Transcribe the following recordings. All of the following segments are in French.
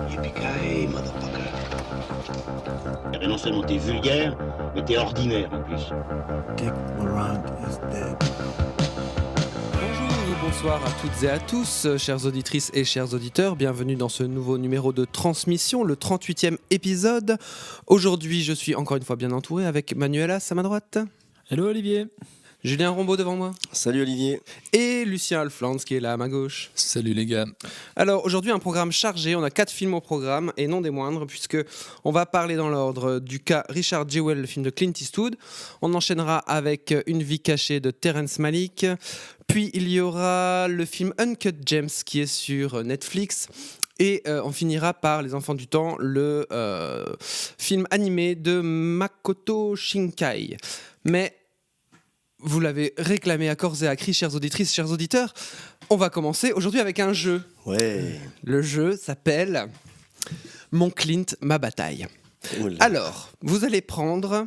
Yippee-ki-yay, motherfucker. Eh ben non seulement t'es vulgaire, mais t'es ordinaire en plus. Dick Laurent is dead. Bonjour ou bonsoir à toutes et à tous, chères auditrices et chers auditeurs. Bienvenue dans ce nouveau numéro de Transmission, le 38e épisode. Aujourd'hui, je suis encore une fois bien entouré avec Manuela à ma droite. Hello Olivier. Julien Rombaud devant moi. Salut Olivier. Et Lucien Alflands qui est là à ma gauche. Salut les gars. Alors aujourd'hui un programme chargé, on a 4 films au programme et non des moindres puisque on va parler dans l'ordre du cas Richard Jewell, le film de Clint Eastwood. On enchaînera avec Une vie cachée de Terrence Malick. Puis il y aura le film Uncut Gems qui est sur Netflix. Et on finira par Les Enfants du Temps, le film animé de Makoto Shinkai. Mais vous l'avez réclamé à corps et à cri, chères auditrices, chers auditeurs. On va commencer aujourd'hui avec un jeu. Ouais. Le jeu s'appelle Mon Clint, ma bataille. Oula. Alors, vous allez prendre...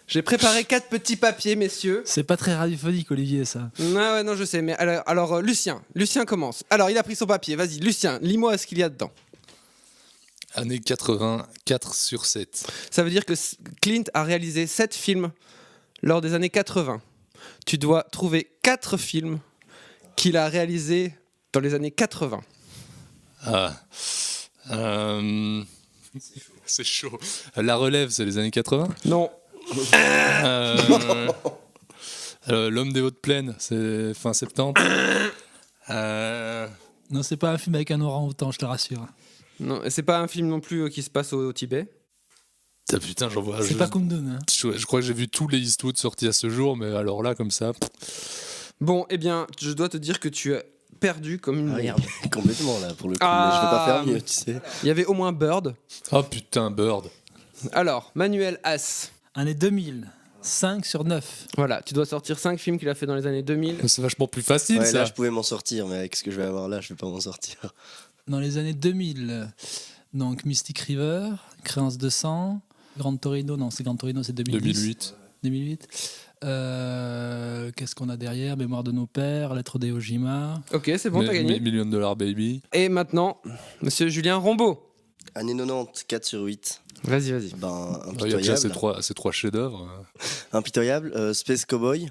J'ai préparé 4 petits papiers, messieurs. C'est pas très radiophonique Olivier ça. Ouais, non, je sais, mais alors Lucien commence. Alors, il a pris son papier, vas-y, Lucien, lis-moi ce qu'il y a dedans. Année 80, 4 sur 7. Ça veut dire que Clint a réalisé 7 films lors des années 80. Tu dois trouver 4 films qu'il a réalisés dans les années 80. Ah. C'est chaud. La relève, c'est les années 80. Non. L'homme des hautes plaines, c'est fin 70. Non, c'est pas un film avec un orang-outan, je te rassure. Non, et c'est pas un film non plus qui se passe au Tibet. Ah, putain, j'en vois. C'est pas Kundun. Hein. Je crois que j'ai vu tous les Eastwood sortis à ce jour, mais alors là, comme ça. Bon, eh bien, je dois te dire que tu as perdu comme une merde. Complètement là pour le coup. Ah. Mais je vais pas faire mieux, tu sais. Il y avait au moins Bird. Oh putain, Bird. Alors, Manuel Haas. Année 2000, 5 sur 9. Voilà, tu dois sortir 5 films qu'il a fait dans les années 2000. C'est vachement plus facile Ouais, ça. là je pouvais m'en sortir, mais avec ce que je vais avoir là, je vais pas m'en sortir. Dans les années 2000, donc Mystic River, Créance de sang, Grand Torino, non c'est Grand Torino, c'est 2010. 2008. Qu'est-ce qu'on a derrière? Mémoire de nos pères, Lettre d'Iwo Jima. Ok, c'est bon, t'as gagné. Million $, baby. Et maintenant, monsieur Julien Rombaud. Année 90, 4 sur 8. Vas-y. Ben, Il y a déjà impitoyable. ces trois chefs-d'œuvre. Impitoyable. Space Cowboy.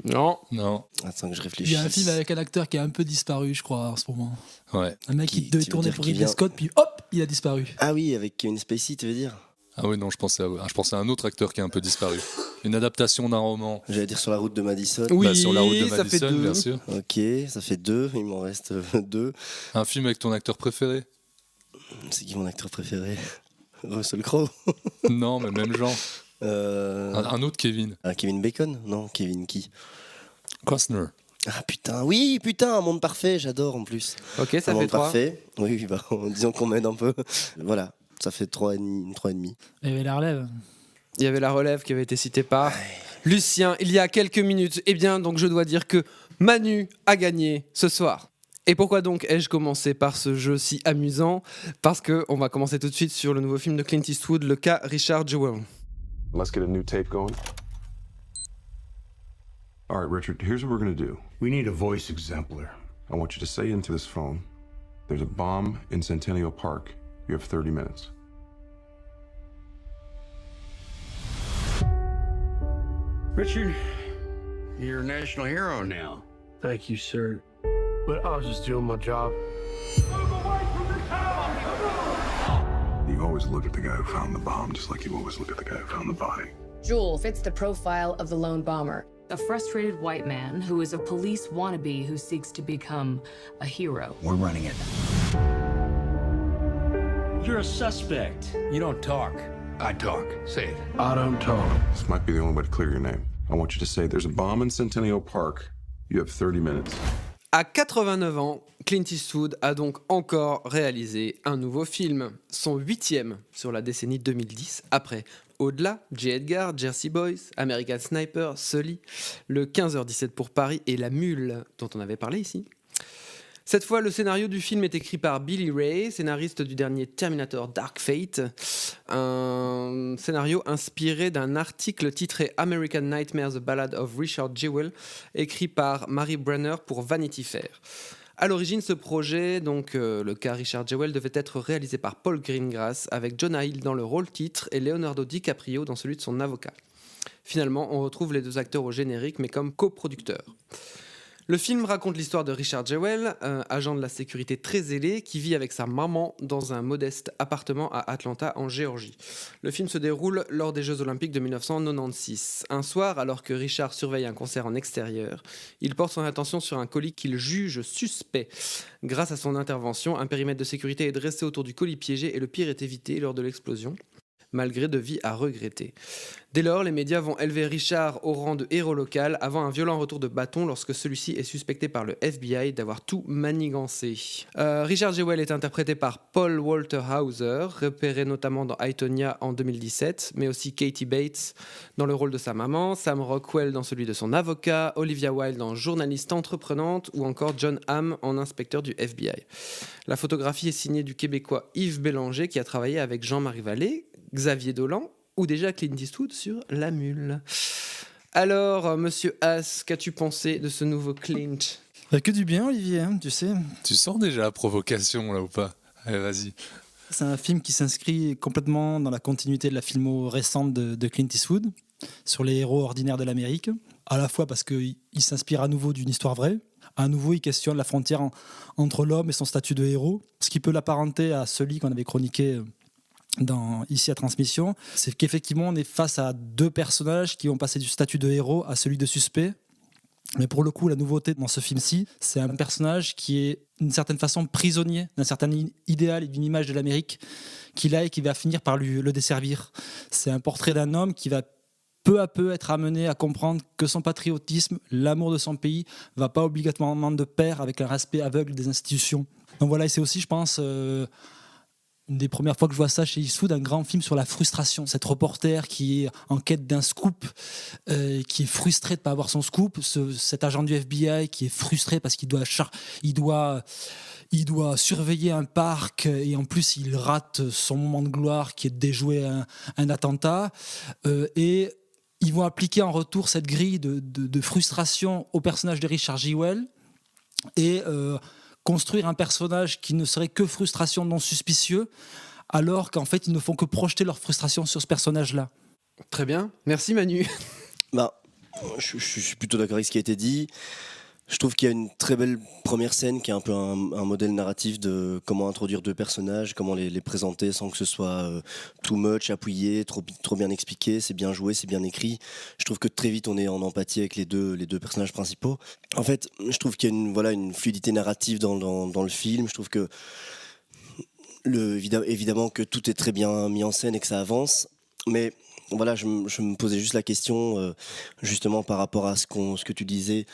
Non. Non. Attends que je Il réfléchisse. y a un film avec un acteur qui a un peu disparu, je crois, en ce moment. Ouais. Un mec Qui- qui devait tu veux tourner dire pour qui Ridley vient- Scott, puis hop, il a disparu. Ah oui, avec Kevin Spacey, tu veux dire? Ah oui, non, je pensais à un autre acteur qui a un peu disparu. Une adaptation d'un roman. J'allais dire Sur la route de Madison. Oui, Sur la route de ça fait Madison, 2. bien sûr. Ok, ça fait 2, il m'en reste 2. Un film avec ton acteur préféré. C'est qui mon acteur préféré? Russell Crowe. Non, mais même genre. Un autre Kevin. Kevin Bacon? Non, Kevin qui? Costner. Ah putain, oui, putain, Un monde parfait, j'adore en plus. Ok, ça Un fait monde 3. parfait. Oui, bah, disons qu'on m'aide un peu. Voilà, ça fait 3,5. Il y avait la relève. Il y avait la relève qui avait été citée par Lucien il y a quelques minutes. Eh bien, donc je dois dire que Manu a gagné ce soir. Et pourquoi donc ai-je commencé par ce jeu si amusant? Parce qu'on va commencer tout de suite sur le nouveau film de Clint Eastwood, le cas Richard Jewell. Let's get a new tape going. All right, Richard, here's what we're gonna do. We need a voice exemplar. I want you to say into this phone, there's a bomb in Centennial Park. You have 30 minutes. Richard, you're a national hero now. Thank you, sir. But I was just doing my job. You always look at the guy who found the bomb, just like you always look at the guy who found the body. Jewel fits the profile of the lone bomber. A frustrated white man who is a police wannabe who seeks to become a hero. We're running it. You're a suspect. You don't talk. I talk. Say it. I don't talk. This might be the only way to clear your name. I want you to say, there's a bomb in Centennial Park. You have 30 minutes. À 89 ans, Clint Eastwood a donc encore réalisé un nouveau film, son 8e sur la décennie 2010, après Au-delà, J. Edgar, Jersey Boys, American Sniper, Sully, le 15h17 pour Paris et La Mule, dont on avait parlé ici. Cette fois, le scénario du film est écrit par Billy Ray, scénariste du dernier Terminator Dark Fate. Un scénario inspiré d'un article titré American Nightmare, The Ballad of Richard Jewell, écrit par Mary Brenner pour Vanity Fair. À l'origine, ce projet, donc le cas Richard Jewell, devait être réalisé par Paul Greengrass, avec Jonah Hill dans le rôle titre et Leonardo DiCaprio dans celui de son avocat. Finalement, on retrouve les deux acteurs au générique, mais comme coproducteurs. Le film raconte l'histoire de Richard Jewell, un agent de la sécurité très zélé qui vit avec sa maman dans un modeste appartement à Atlanta, en Géorgie. Le film se déroule lors des Jeux Olympiques de 1996. Un soir, alors que Richard surveille un concert en extérieur, il porte son attention sur un colis qu'il juge suspect. Grâce à son intervention, un périmètre de sécurité est dressé autour du colis piégé et le pire est évité lors de l'explosion, malgré de vies à regretter. Dès lors, les médias vont élever Richard au rang de héros local avant un violent retour de bâton lorsque celui-ci est suspecté par le FBI d'avoir tout manigancé. Richard Jewell est interprété par Paul Walter Hauser, repéré notamment dans I, Tonya en 2017, mais aussi Katie Bates dans le rôle de sa maman, Sam Rockwell dans celui de son avocat, Olivia Wilde en journaliste entreprenante ou encore John Hamm en inspecteur du FBI. La photographie est signée du Québécois Yves Bélanger qui a travaillé avec Jean-Marie Vallée, Xavier Dolan ou déjà Clint Eastwood sur La Mule. Alors, monsieur Haas, qu'as-tu pensé de ce nouveau Clint ? Que du bien, Olivier, hein, tu sais. Tu sens déjà la provocation là ou pas ? Allez, vas-y. C'est un film qui s'inscrit complètement dans la continuité de la filmo récente de Clint Eastwood, sur les héros ordinaires de l'Amérique, à la fois parce qu'il s'inspire à nouveau d'une histoire vraie, à nouveau il questionne la frontière entre l'homme et son statut de héros, ce qui peut l'apparenter à celui qu'on avait chroniqué ici à Transmission, c'est qu'effectivement on est face à deux personnages qui ont passé du statut de héros à celui de suspect. Mais pour le coup, la nouveauté dans ce film-ci, c'est un personnage qui est d'une certaine façon prisonnier d'un certain idéal et d'une image de l'Amérique qu'il a et qui va finir par le desservir. C'est un portrait d'un homme qui va peu à peu être amené à comprendre que son patriotisme, l'amour de son pays, ne va pas obligatoirement de pair avec un respect aveugle des institutions. Donc voilà, et c'est aussi, je pense... une des premières fois que je vois ça chez Eastwood, un grand film sur la frustration. Cette reporter qui est en quête d'un scoop, qui est frustré de ne pas avoir son scoop. Cet agent du FBI qui est frustré parce qu'il doit surveiller un parc et en plus il rate son moment de gloire qui est de déjouer un attentat. Et ils vont appliquer en retour cette grille de frustration au personnage de Richard Jewell et... construire un personnage qui ne serait que frustration non suspicieux, alors qu'en fait, ils ne font que projeter leur frustration sur ce personnage-là. Très bien, merci Manu. Je suis plutôt d'accord avec ce qui a été dit. Je trouve qu'il y a une très belle première scène qui est un peu un modèle narratif de comment introduire deux personnages, comment les présenter sans que ce soit too much, appuyé, trop bien expliqué. C'est bien joué, c'est bien écrit. Je trouve que très vite on est en empathie avec les deux personnages principaux. En fait, je trouve qu'il y a une fluidité narrative dans le film. Je trouve que évidemment que tout est très bien mis en scène et que ça avance. Mais voilà, je me posais juste la question justement par rapport à ce que tu disais,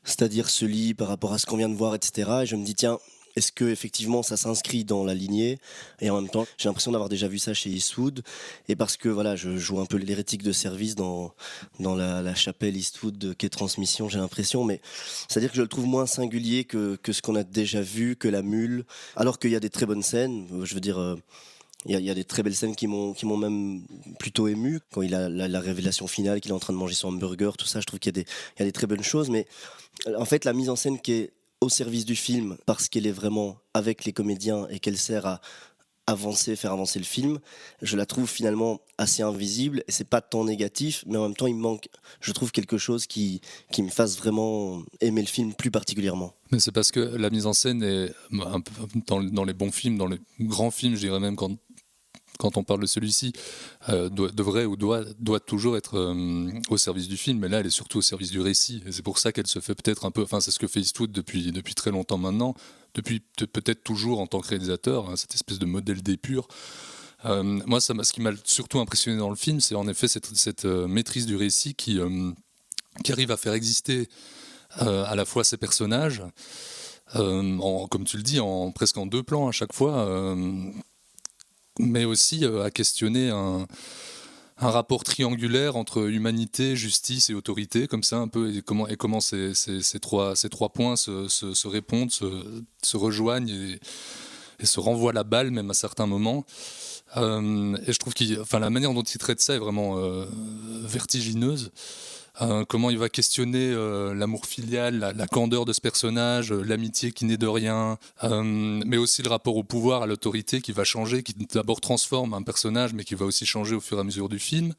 c'est-à-dire ce lit par rapport à ce qu'on vient de voir, etc. Et je me dis, tiens, est-ce que effectivement ça s'inscrit dans la lignée ? Et en même temps, j'ai l'impression d'avoir déjà vu ça chez Eastwood. Et parce que voilà, je joue un peu l'hérétique de service dans la chapelle Eastwood qu'est Transmission, j'ai l'impression. Mais c'est-à-dire que je le trouve moins singulier que ce qu'on a déjà vu, que La Mule. Alors qu'il y a des très bonnes scènes, je veux dire... Il y a des très belles scènes qui m'ont même plutôt ému. Quand il a la révélation finale, qu'il est en train de manger son hamburger, tout ça, je trouve qu'il y a des très bonnes choses. Mais en fait, la mise en scène qui est au service du film, parce qu'elle est vraiment avec les comédiens et qu'elle sert à faire avancer le film, je la trouve finalement assez invisible. Et c'est pas tant négatif, mais en même temps, il me manque, je trouve, quelque chose qui me fasse vraiment aimer le film plus particulièrement. Mais c'est parce que la mise en scène est un peu dans les bons films, dans les grands films, je dirais même quand on parle de celui-ci, devrait ou doit toujours être au service du film, mais là elle est surtout au service du récit, et c'est pour ça qu'elle se fait peut-être un peu, enfin c'est ce que fait Eastwood depuis très longtemps maintenant, depuis peut-être toujours en tant que réalisateur, hein, cette espèce de modèle d'épure. Moi ce qui m'a surtout impressionné dans le film, c'est en effet cette maîtrise du récit qui arrive à faire exister à la fois ces personnages, comme tu le dis, presque en deux plans à chaque fois, mais aussi à questionner un rapport triangulaire entre humanité, justice et autorité, comme ça un peu, et comment ces trois points se répondent, se rejoignent et se renvoient la balle même à certains moments. Et je trouve la manière dont il traite ça est vraiment vertigineuse. Comment il va questionner l'amour filial, la candeur de ce personnage, l'amitié qui naît de rien, mais aussi le rapport au pouvoir, à l'autorité qui va changer, qui d'abord transforme un personnage, mais qui va aussi changer au fur et à mesure du film.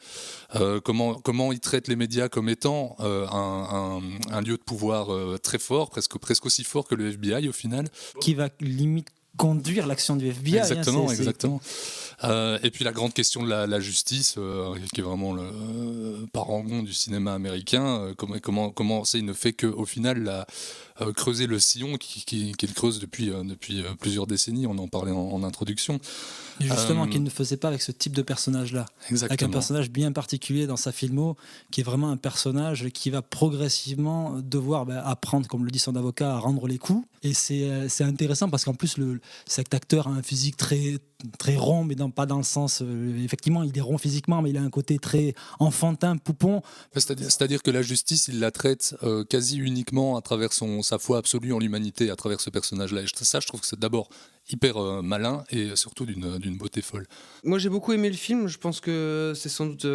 Comment il traite les médias comme étant un lieu de pouvoir très fort, presque aussi fort que le FBI au final. Qui va limite conduire l'action du FBI. Exactement. Et puis la grande question de la justice, qui est vraiment le parangon du cinéma américain. Comment il ne fait qu'au final creuser le sillon qu'il creuse depuis plusieurs décennies. On en parlait en introduction. Justement, qu'il ne faisait pas avec ce type de personnage-là. Exactement. Avec un personnage bien particulier dans sa filmo, qui est vraiment un personnage qui va progressivement devoir apprendre, comme le dit son avocat, à rendre les coups. Et c'est intéressant parce qu'en plus, cet acteur a un physique très, très rond, mais pas dans le sens... effectivement, il est rond physiquement, mais il a un côté très enfantin, poupon. C'est-à-dire que la justice, il la traite quasi uniquement à travers sa foi absolue en l'humanité, à travers ce personnage-là. Et ça, je trouve que c'est d'abord hyper malin et surtout d'une beauté folle. Moi, j'ai beaucoup aimé le film. Je pense que c'est sans doute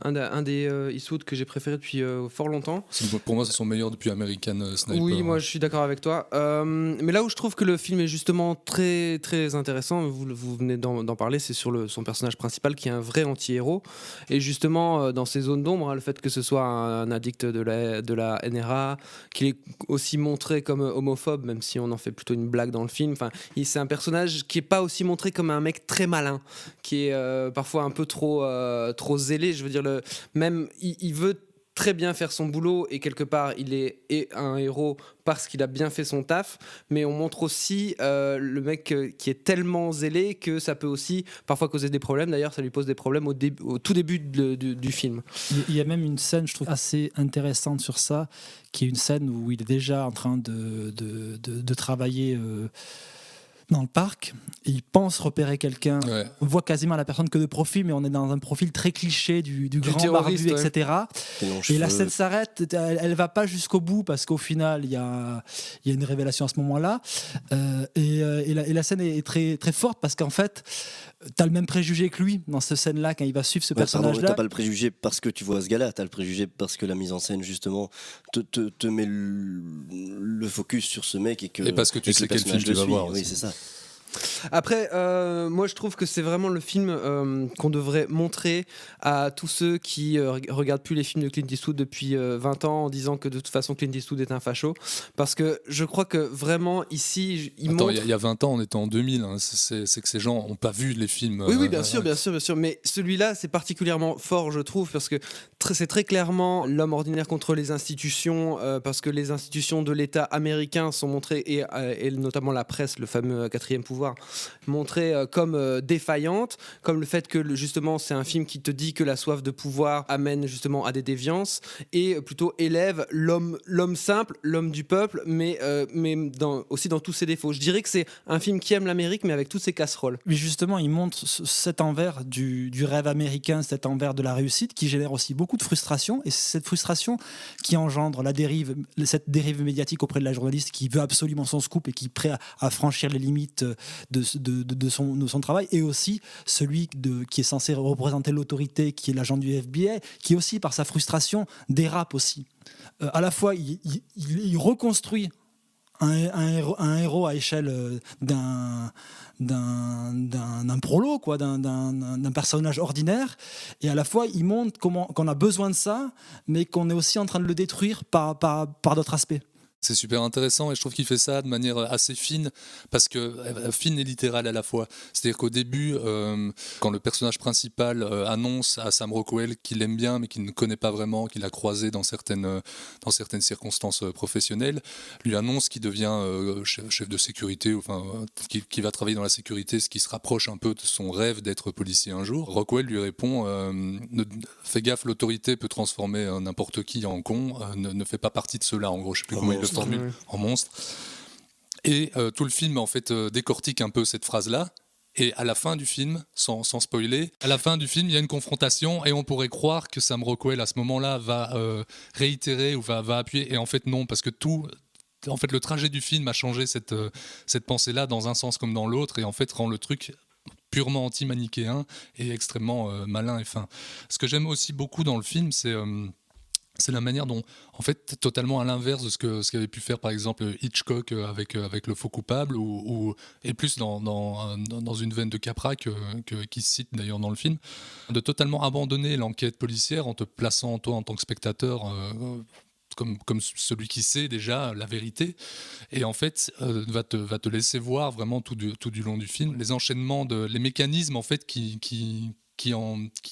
un des Eastwood que j'ai préféré depuis fort longtemps. Pour moi, c'est son meilleur depuis American Sniper. Oui, moi je suis d'accord avec toi. Mais là où je trouve que le film est justement très, très intéressant, vous venez d'en parler, c'est sur son personnage principal qui est un vrai anti-héros. Et justement, dans ces zones d'ombre, le fait que ce soit un addict de la NRA, qu'il est aussi montré comme homophobe, même si on en fait plutôt une blague dans le film. Enfin, c'est un personnage qui n'est pas aussi montré comme un mec très malin, qui est parfois un peu trop zélé. Je veux dire, même il veut très bien faire son boulot et quelque part il est un héros parce qu'il a bien fait son taf, mais on montre aussi le mec qui est tellement zélé que ça peut aussi parfois causer des problèmes. D'ailleurs, ça lui pose des problèmes au tout début du film. Il y a même une scène, je trouve, assez intéressante sur ça, qui est une scène où il est déjà en train de travailler dans le parc, et il pense repérer quelqu'un. Ouais. On voit quasiment la personne que de profil, mais on est dans un profil très cliché du grand barbu, etc. Et la scène s'arrête, elle va pas jusqu'au bout parce qu'au final il y a une révélation à ce moment-là, et la scène est très, très forte parce qu'en fait t'as le même préjugé que lui dans cette scène-là quand il va suivre ce personnage-là. T'as pas le préjugé parce que tu vois ce gars-là, t'as le préjugé parce que la mise en scène justement te met le focus sur ce mec et parce que tu sais quel film tu vas voir. Oui, c'est ça. Après, moi je trouve que c'est vraiment le film qu'on devrait montrer à tous ceux qui regardent plus les films de Clint Eastwood depuis 20 ans en disant que de toute façon Clint Eastwood est un facho, parce que je crois que vraiment ici il y a 20 ans, on était en 2000, hein. C'est que ces gens n'ont pas vu les films. Oui, bien sûr, mais celui-là c'est particulièrement fort, je trouve, parce que c'est très clairement l'homme ordinaire contre les institutions, parce que les institutions de l'État américain sont montrées, et notamment la presse, le fameux quatrième pouvoir, montrée comme défaillante, comme le fait que justement c'est un film qui te dit que la soif de pouvoir amène justement à des déviances et plutôt élève l'homme simple, l'homme du peuple, mais aussi dans tous ses défauts. Je dirais que c'est un film qui aime l'Amérique mais avec toutes ses casseroles. Mais justement, il montre cet envers du rêve américain, cet envers de la réussite qui génère aussi beaucoup de frustration, et c'est cette frustration qui engendre cette dérive médiatique auprès de la journaliste qui veut absolument son scoop et qui est prêt à franchir les limites de son travail, et aussi celui qui est censé représenter l'autorité, qui est l'agent du FBI, qui aussi par sa frustration dérape aussi. À la fois il reconstruit un héros à échelle d'un prolo, quoi, d'un personnage ordinaire, et à la fois il montre qu'on a besoin de ça, mais qu'on est aussi en train de le détruire par d'autres aspects. C'est super intéressant, et je trouve qu'il fait ça de manière assez fine, parce que fine et littérale à la fois. C'est-à-dire qu'au début, quand le personnage principal annonce à Sam Rockwell qu'il aime bien mais qu'il ne connaît pas vraiment, qu'il a croisé dans certaines circonstances professionnelles, lui annonce qu'il devient chef de sécurité, enfin qui va travailler dans la sécurité, ce qui se rapproche un peu de son rêve d'être policier un jour. Rockwell lui répond fais gaffe, l'autorité peut transformer n'importe qui en con, ne fait pas partie de cela, en gros. Je sais plus comment il le formule, en monstre. Et tout le film en fait décortique un peu cette phrase-là, Et à la fin du film, sans spoiler, à la fin du film, il y a une confrontation et on pourrait croire que Sam Rockwell, à ce moment-là, va réitérer ou va appuyer. Et en fait, non, parce que le trajet du film a changé cette pensée-là dans un sens comme dans l'autre et en fait rend le truc purement anti-manichéen et extrêmement malin et fin. Ce que j'aime aussi beaucoup dans le film, c'est la manière dont, en fait, totalement à l'inverse de ce qu'avait pu faire par exemple Hitchcock avec Le Faux Coupable, et plus dans une veine de Capra qui se cite d'ailleurs dans le film, de totalement abandonner l'enquête policière en te plaçant toi en tant que spectateur comme celui qui sait déjà la vérité, et en fait va te laisser voir vraiment tout du long du film les enchaînements, les mécanismes en fait qui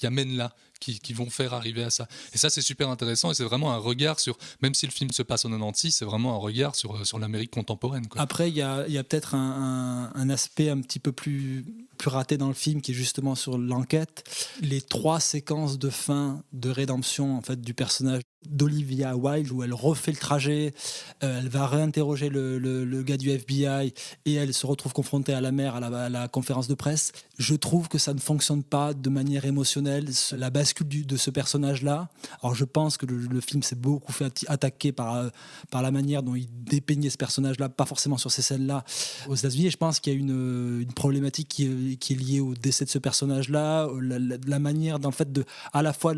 amènent là, qui vont faire arriver à ça. Et ça, c'est super intéressant et c'est vraiment un regard sur, même si le film se passe en 96, c'est vraiment un regard sur l'Amérique contemporaine, quoi. Après, il y a peut-être un aspect un petit peu plus raté dans le film qui est justement sur l'enquête. Les 3 séquences de fin, de rédemption en fait, du personnage d'Olivia Wilde, où elle refait le trajet, elle va réinterroger le gars du FBI et elle se retrouve confrontée à la mère à la conférence de presse. Je trouve que ça ne fonctionne pas de manière émotionnelle, la bascule de ce personnage-là. Alors je pense que le film s'est beaucoup fait attaquer par la manière dont il dépeignait ce personnage-là, pas forcément sur ces scènes-là aux États-Unis, et je pense qu'il y a une problématique qui est liée au décès de ce personnage-là, la manière d'en fait à la fois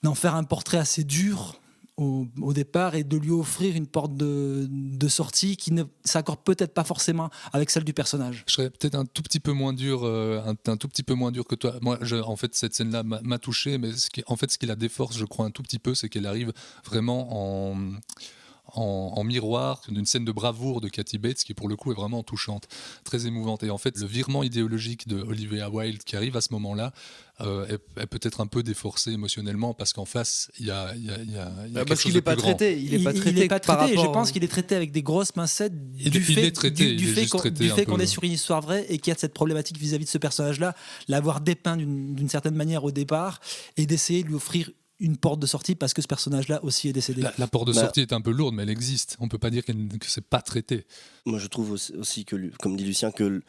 d'en faire un portrait assez dur au départ et de lui offrir une porte de sortie qui ne s'accorde peut-être pas forcément avec celle du personnage. Je serais peut-être un tout petit peu moins dur, un tout petit peu moins dur que toi. Moi, en fait, cette scène-là m'a touché, mais ce qui la déforce, je crois, un tout petit peu, c'est qu'elle arrive vraiment en miroir d'une scène de bravoure de Kathy Bates qui pour le coup est vraiment touchante, très émouvante. Et en fait le virement idéologique de Olivia Wilde qui arrive à ce moment-là est peut-être un peu déforcé émotionnellement parce qu'en face il y a parce qu'il n'est pas traité. Il est pas traité. Je pense qu'il est traité avec des grosses pincettes du fait qu'on est sur une histoire vraie et qu'il y a cette problématique vis-à-vis de ce personnage-là, l'avoir dépeint d'une certaine manière au départ et d'essayer de lui offrir une porte de sortie parce que ce personnage-là aussi est décédé. La porte de sortie est un peu lourde, mais elle existe. On peut pas dire que c'est pas traité. Moi, je trouve aussi que, comme dit Lucien, que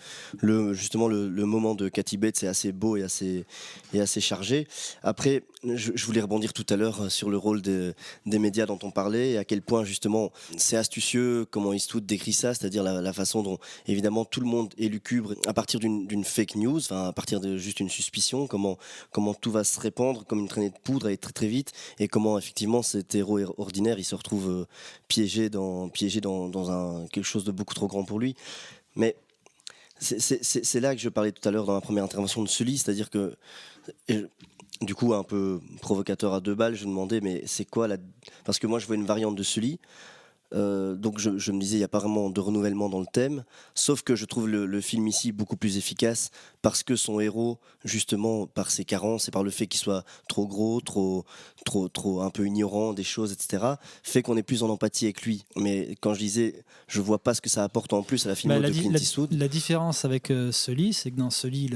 justement le moment de Kathy Bates est assez beau et assez chargé. Après, je voulais rebondir tout à l'heure sur le rôle des médias dont on parlait et à quel point justement c'est astucieux comment Eastwood décrit ça, c'est-à-dire la façon dont évidemment tout le monde élucubre à partir d'une fake news, à partir de juste une suspicion, comment tout va se répandre comme une traînée de poudre et très très vite, et comment effectivement cet héros ordinaire il se retrouve piégé dans quelque chose de beaucoup trop grand pour lui. Mais c'est là que je parlais tout à l'heure dans ma première intervention de Sully, c'est-à-dire que du coup un peu provocateur à 2 balles, je me demandais mais c'est quoi parce que moi je vois une variante de Sully. Donc je me disais il n'y a pas vraiment de renouvellement dans le thème, sauf que je trouve le film ici beaucoup plus efficace parce que son héros, justement par ses carences et par le fait qu'il soit trop gros, trop un peu ignorant des choses, etc., fait qu'on est plus en empathie avec lui. Mais quand je disais je vois pas ce que ça apporte en plus à la filmo de Clint Eastwood. La différence avec Sully, c'est que dans Sully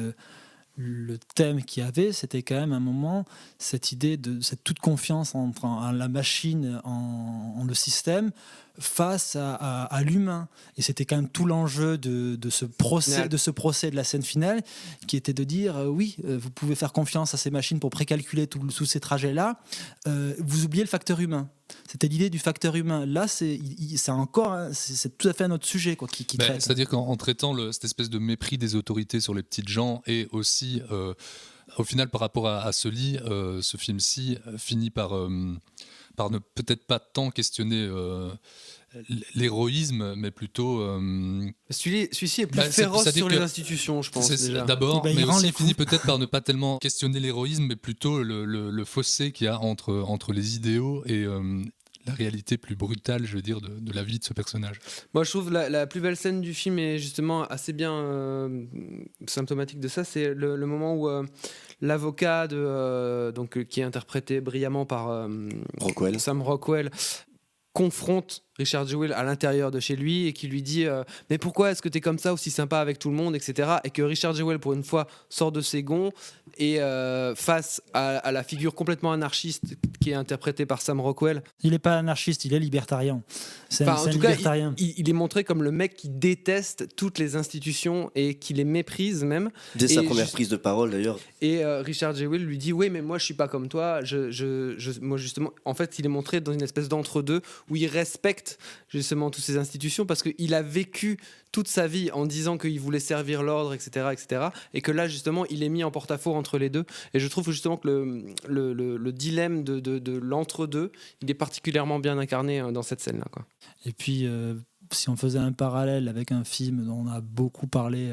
le thème qu'il y avait, c'était quand même un moment, cette idée de cette toute confiance entre la machine, en le système, face à l'humain. Et c'était quand même tout l'enjeu de ce procès, de la scène finale, qui était de dire, oui, vous pouvez faire confiance à ces machines pour précalculer tous ces trajets-là, vous oubliez le facteur humain. C'était l'idée du facteur humain. Là, c'est tout à fait un autre sujet qui traite. C'est-à-dire qu'en traitant cette espèce de mépris des autorités sur les petites gens et aussi, au final, par rapport à Sully, ce film-ci finit par ne peut-être pas tant questionner l'héroïsme, mais plutôt... Celui-ci est plus féroce sur les institutions, je pense. Déjà. D'abord, mais aussi finit peut-être par ne pas tellement questionner l'héroïsme, mais plutôt le fossé qu'il y a entre les idéaux et la réalité plus brutale, je veux dire, de la vie de ce personnage. Moi, je trouve la plus belle scène du film est justement assez bien symptomatique de ça. C'est le moment où l'avocat qui est interprété brillamment par Sam Rockwell confronte Richard Jewell à l'intérieur de chez lui et qui lui dit mais pourquoi est-ce que t'es comme ça, aussi sympa avec tout le monde, etc. Et que Richard Jewell pour une fois sort de ses gonds et face à la figure complètement anarchiste qui est interprété par Sam Rockwell. Il n'est pas anarchiste, il est libertarien. C'est Enfin, un en tout cas, libertarien. il est montré comme le mec qui déteste toutes les institutions et qui les méprise même. Dès sa Et première ju- prise de parole d'ailleurs. Et Richard Jewell lui dit oui, mais moi je suis pas comme toi. Moi justement, en fait, il est montré dans une espèce d'entre-deux où il respecte justement toutes ces institutions parce qu'il a vécu toute sa vie en disant qu'il voulait servir l'ordre, etc., etc. Et que là justement, il est mis en porte-à-faux entre les deux. Et je trouve justement que le dilemme de l'entre-deux, il est particulièrement bien incarné dans cette scène-là, quoi. Et puis, si on faisait un parallèle avec un film dont on a beaucoup parlé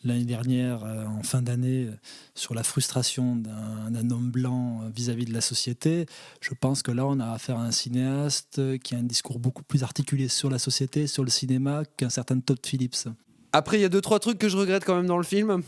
l'année dernière, en fin d'année, sur la frustration d'un homme blanc vis-à-vis de la société, je pense que là, on a affaire à un cinéaste qui a un discours beaucoup plus articulé sur la société, sur le cinéma, qu'un certain Todd Phillips. Après, il y a 2-3 trucs que je regrette quand même dans le film.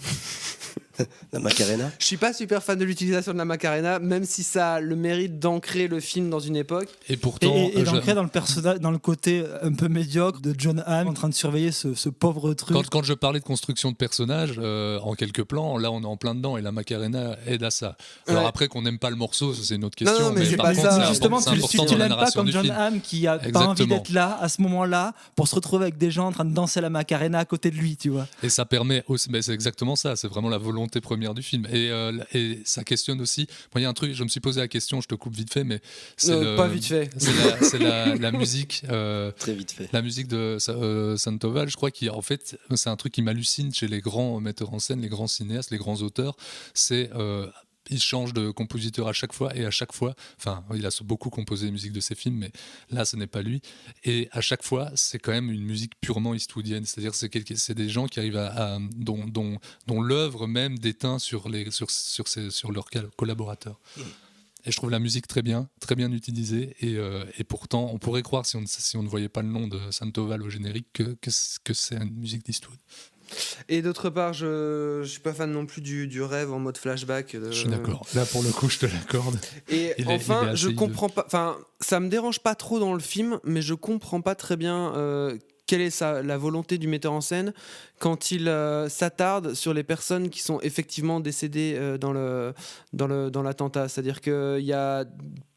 La Macarena. Je suis pas super fan de l'utilisation de la Macarena, même si ça a le mérite d'ancrer le film dans une époque. Et pourtant, Et d'ancrer dans le personnage, dans le côté un peu médiocre de John Hamm en train de surveiller ce pauvre truc. quand je parlais de construction de personnages en quelques plans, là on est en plein dedans et la Macarena aide à ça. Alors Ouais. après qu'on n'aime pas le morceau, ça, c'est une autre question. Non, mais c'est par pas contre, ça. c'est Justement, c'est tu important dans la l'aimes pas narration comme du John film. Hamm qui a pas envie Exactement. d'être là à ce moment-là pour se retrouver avec des gens en train de danser la Macarena à côté de lui, tu vois. Et ça permet aussi, c'est exactement ça, c'est vraiment la volonté première du film. Et ça questionne aussi. Moi, il y a un truc, je me suis posé la question, je te coupe vite fait, mais c'est Pas vite fait. C'est la musique. Très vite fait. La musique de Sandoval, je crois qu'en fait, c'est un truc qui m'hallucine chez les grands metteurs en scène, les grands cinéastes, les grands auteurs. C'est il change de compositeur à chaque fois et à chaque fois, enfin, il a beaucoup composé les musiques de ses films, mais là, ce n'est pas lui. Et à chaque fois, c'est quand même une musique purement eastwoodienne, c'est-à-dire c'est des gens qui arrivent dont l'œuvre même déteint sur leurs collaborateurs. Et je trouve la musique très bien utilisée. Et pourtant, on pourrait croire, si on ne voyait pas le nom de Sandoval au générique, que c'est une musique d'Eastwood. Et d'autre part, je suis pas fan non plus du rêve en mode flashback. Je suis d'accord. Là, pour le coup, je te l'accorde. Et Il est enfin, assez je comprends pas. Enfin, ça me dérange pas trop dans le film, mais je comprends pas très bien quelle est la volonté du metteur en scène quand il s'attarde sur les personnes qui sont effectivement décédées dans l'attentat. C'est-à-dire qu'il y a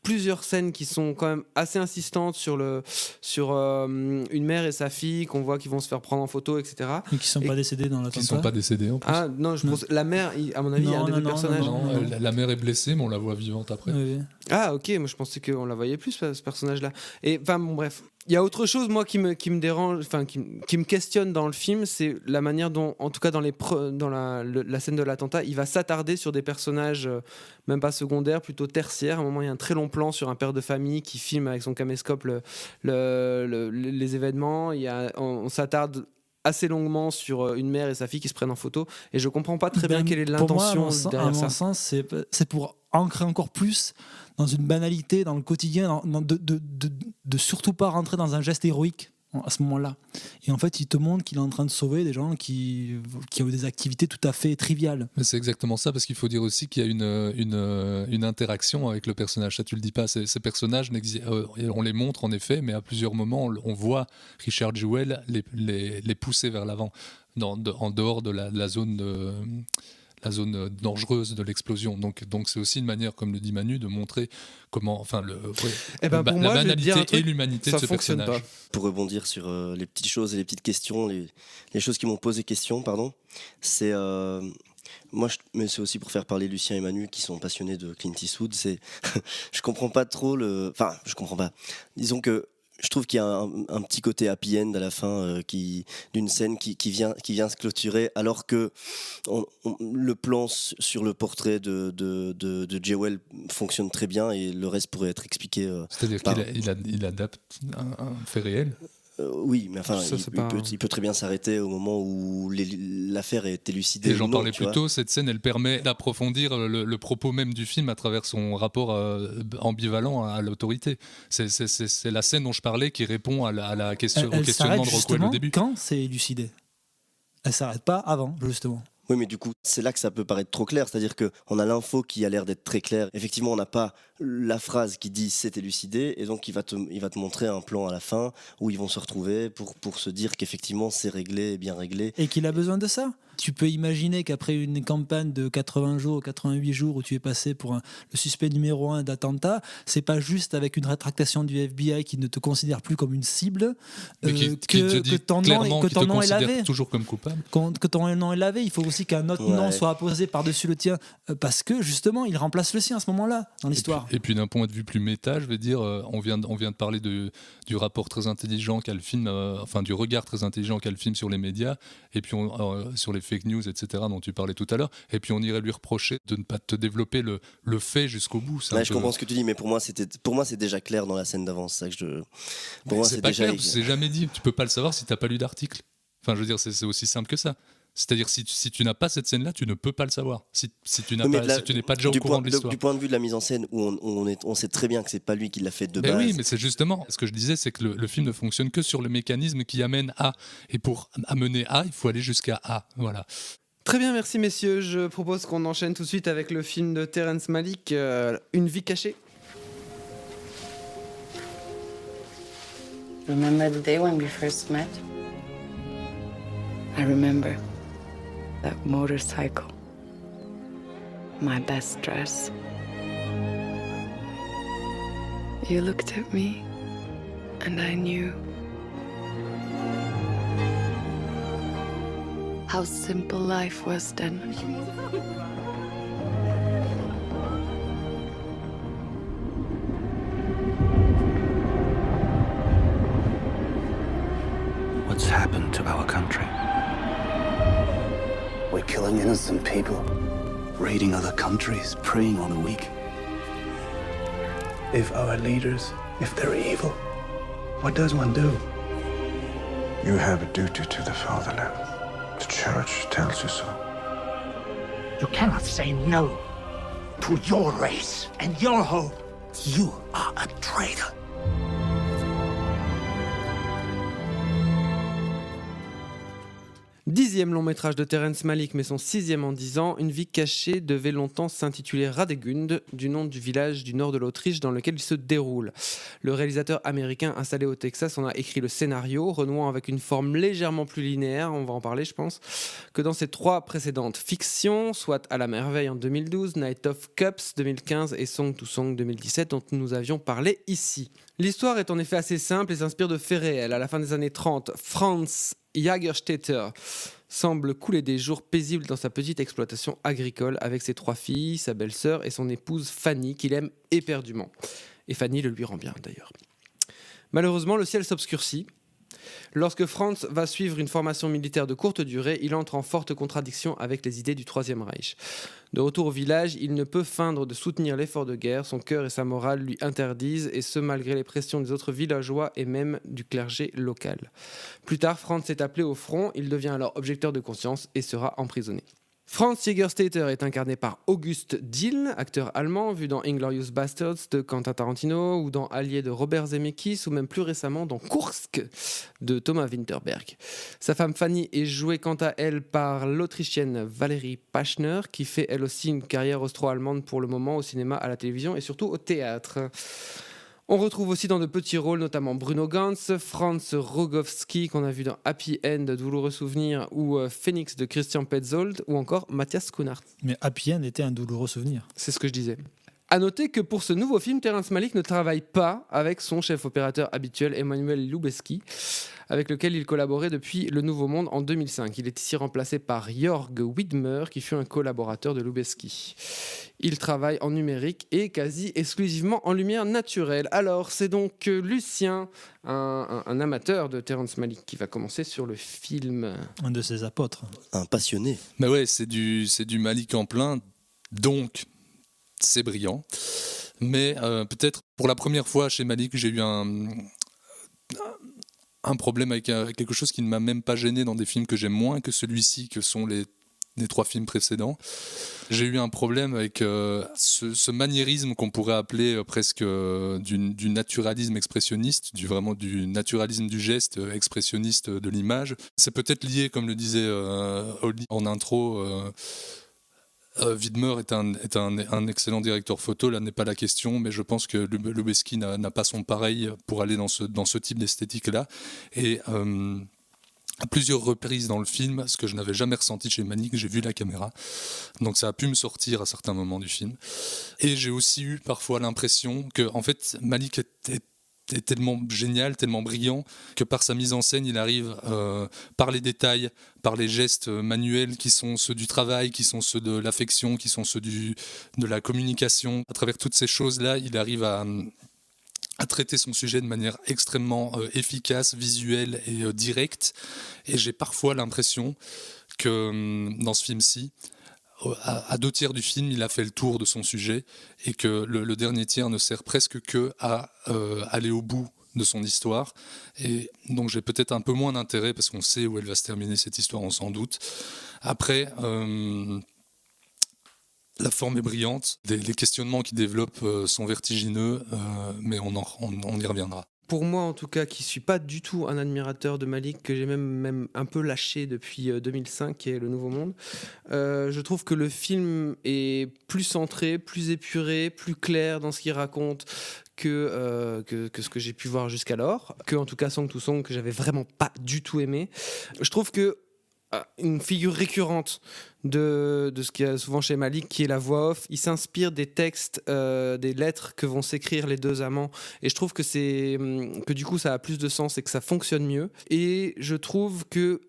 plusieurs scènes qui sont quand même assez insistantes sur une mère et sa fille qu'on voit qui vont se faire prendre en photo, etc. Et qui sont pas décédés dans l'attentat. Qui sont pas décédés en plus. Ah non, je pense la mère, à mon avis, il y a un des deux personnages. Non, la mère est blessée, mais on la voit vivante après. Oui. Ah ok, moi je pensais qu'on la voyait plus ce personnage-là. Et enfin bon bref, il y a autre chose moi qui me dérange, enfin qui me questionne dans le film, c'est la manière dont, en tout cas dans la scène de l'attentat, il va s'attarder sur des personnages même pas secondaires, plutôt tertiaires. À un moment, il y a un très long plan sur un père de famille qui filme avec son caméscope les événements. On s'attarde assez longuement sur une mère et sa fille qui se prennent en photo, et je comprends pas très bien quelle est l'intention derrière à ça. mon sens, c'est pour ancrer encore plus dans une banalité, dans le quotidien, de surtout pas rentrer dans un geste héroïque à ce moment-là. Et en fait, il te montre qu'il est en train de sauver des gens qui ont des activités tout à fait triviales. Mais c'est exactement ça, parce qu'il faut dire aussi qu'il y a une interaction avec le personnage. Ça, tu le dis pas. Ces personnages, on les montre en effet, mais à plusieurs moments, on voit Richard Jewell les pousser vers l'avant, en dehors de la zone la zone dangereuse de l'explosion. Donc c'est aussi une manière, comme le dit Manu, de montrer comment, enfin, la banalité et l'humanité de ce personnage. Pas. Pour rebondir sur les petites choses et les petites questions, les choses qui m'ont posé question, pardon, c'est mais c'est aussi pour faire parler Lucien et Manu qui sont passionnés de Clint Eastwood. Je comprends pas trop enfin, je comprends pas. Disons que je trouve qu'il y a un petit côté happy end à la fin d'une scène qui vient se clôturer, alors que le plan sur le portrait de Jewell fonctionne très bien et le reste pourrait être expliqué. C'est-à-dire qu'il adapte un fait réel. Oui, mais enfin, il peut très bien s'arrêter au moment où l'affaire est élucidée. Et j'en parlais plus tôt, cette scène, elle permet d'approfondir le propos même du film à travers son rapport ambivalent à l'autorité. C'est la scène dont je parlais qui répond à au questionnement de Rockwell au début. Quand c'est élucidé, elle s'arrête pas avant, justement. Oui, mais du coup, c'est là que ça peut paraître trop clair. C'est-à-dire qu'on a l'info qui a l'air d'être très claire. Effectivement, on n'a pas la phrase qui dit « c'est élucidé » et donc il va te montrer un plan à la fin où ils vont se retrouver pour se dire qu'effectivement c'est réglé et bien réglé. Et qu'il a besoin de ça. Tu peux imaginer qu'après une campagne de 80 jours, 88 jours où tu es passé pour le suspect numéro 1 d'attentat, c'est pas juste avec une rétractation du FBI qui ne te considère plus comme une cible que ton nom est lavé. Toujours comme coupable. Que ton nom est lavé. Il faut aussi qu'un autre nom soit apposé par-dessus le tien parce que justement, il remplace le sien à ce moment-là dans l'histoire. Et puis d'un point de vue plus méta, je vais dire, on vient de parler du rapport très intelligent qu'a le film, du regard très intelligent qu'a le film sur les médias, et puis sur les fake news, etc., dont tu parlais tout à l'heure, et puis on irait lui reprocher de ne pas te développer le fait jusqu'au bout. Je comprends ce que tu dis, mais pour moi c'est déjà clair dans la scène d'avant. C'est ça que pour moi c'est pas déjà clair, c'est jamais dit. Tu peux pas le savoir si t'as pas lu d'article. Enfin, je veux dire, c'est aussi simple que ça. C'est-à-dire, si tu n'as pas cette scène-là, tu ne peux pas le savoir. Si tu n'es pas déjà au courant de l'histoire. Du point de vue de la mise en scène, où on sait très bien que c'est pas lui qui l'a fait de base. Oui, mais c'est justement ce que je disais, c'est que le film ne fonctionne que sur le mécanisme qui amène à. Et pour amener à, il faut aller jusqu'à A. Voilà. Très bien, merci messieurs. Je propose qu'on enchaîne tout de suite avec le film de Terrence Malick, Une vie cachée. Remember the day when we first met? I remember that motorcycle, my best dress. You looked at me, and I knew how simple life was then. What's happened to our country? We're killing innocent people, raiding other countries, preying on the weak. If our leaders, if they're evil, what does one do? You have a duty to the fatherland. The church tells you so. You cannot say no to your race and your hope. You are a traitor. Dixième long métrage de Terrence Malick, mais son 6e en 10 ans, Une vie cachée devait longtemps s'intituler Radegund, du nom du village du nord de l'Autriche dans lequel il se déroule. Le réalisateur américain installé au Texas en a écrit le scénario, renouant avec une forme légèrement plus linéaire, on va en parler je pense, que dans ses 3 précédentes fictions, soit À la merveille en 2012, Night of Cups 2015 et Song to Song 2017 dont nous avions parlé ici. L'histoire est en effet assez simple et s'inspire de faits réels. À la fin des années 30, Franz Jagerstätter semble couler des jours paisibles dans sa petite exploitation agricole avec ses 3 filles, sa belle-sœur et son épouse Fanny qu'il aime éperdument. Et Fanny le lui rend bien d'ailleurs. Malheureusement, le ciel s'obscurcit. Lorsque Franz va suivre une formation militaire de courte durée, il entre en forte contradiction avec les idées du Troisième Reich. De retour au village, il ne peut feindre de soutenir l'effort de guerre, son cœur et sa morale lui interdisent, et ce malgré les pressions des autres villageois et même du clergé local. Plus tard, Franz est appelé au front, il devient alors objecteur de conscience et sera emprisonné. Franz Jägerstätter est incarné par August Dill, acteur allemand vu dans Inglourious Basterds de Quentin Tarantino ou dans Allié de Robert Zemeckis ou même plus récemment dans Kursk de Thomas Winterberg. Sa femme Fanny est jouée quant à elle par l'Autrichienne Valérie Pachner qui fait elle aussi une carrière austro-allemande pour le moment au cinéma, à la télévision et surtout au théâtre. On retrouve aussi dans de petits rôles notamment Bruno Ganz, Franz Rogowski qu'on a vu dans Happy End, Douloureux Souvenir ou Phoenix de Christian Petzold ou encore Matthias Schoenaerts. Mais Happy End était un douloureux souvenir. C'est ce que je disais. A noter que pour ce nouveau film, Terrence Malick ne travaille pas avec son chef opérateur habituel Emmanuel Lubezki, avec lequel il collaborait depuis Le Nouveau Monde en 2005. Il est ici remplacé par Jörg Widmer, qui fut un collaborateur de Lubezki. Il travaille en numérique et quasi exclusivement en lumière naturelle. Alors, c'est donc Lucien, un amateur de Terrence Malick, qui va commencer sur le film. Un de ses apôtres. Un passionné. Mais ouais, c'est du Malick en plein, donc c'est brillant. Mais peut-être pour la première fois chez Malick, j'ai eu un problème avec quelque chose qui ne m'a même pas gêné dans des films que j'aime moins que celui-ci, que sont les 3 films précédents. J'ai eu un problème avec ce maniérisme qu'on pourrait appeler presque du naturalisme expressionniste, du naturalisme du geste expressionniste de l'image. C'est peut-être lié, comme le disait Oli en intro, Widmer est un excellent directeur photo, là n'est pas la question, mais je pense que Lubezki n'a pas son pareil pour aller dans ce type d'esthétique-là. Et à plusieurs reprises dans le film, ce que je n'avais jamais ressenti chez Malik. J'ai vu la caméra, donc ça a pu me sortir à certains moments du film. Et j'ai aussi eu parfois l'impression que, en fait, Malik est tellement génial, tellement brillant, que par sa mise en scène, il arrive, par les détails, par les gestes manuels qui sont ceux du travail, qui sont ceux de l'affection, qui sont ceux de la communication. À travers toutes ces choses-là, il arrive à traiter son sujet de manière extrêmement efficace, visuelle et directe. Et j'ai parfois l'impression que dans ce film-ci, à 2 tiers du film, il a fait le tour de son sujet et que le dernier tiers ne sert presque que à aller au bout de son histoire. Et donc j'ai peut-être un peu moins d'intérêt parce qu'on sait où elle va se terminer, cette histoire, on s'en doute. Après, la forme est brillante, les questionnements qu'il développe sont vertigineux, mais on y reviendra. Pour moi, en tout cas, qui suis pas du tout un admirateur de Malik, que j'ai même un peu lâché depuis 2005, qui est Le Nouveau Monde, je trouve que le film est plus centré, plus épuré, plus clair dans ce qu'il raconte que ce que j'ai pu voir jusqu'alors, que en tout cas Song to Song, que j'avais vraiment pas du tout aimé. Je trouve que une figure récurrente de ce qu'il y a souvent chez Malik, qui est la voix off. Il s'inspire des textes, des lettres que vont s'écrire les deux amants, et je trouve que du coup ça a plus de sens et que ça fonctionne mieux. Et je trouve que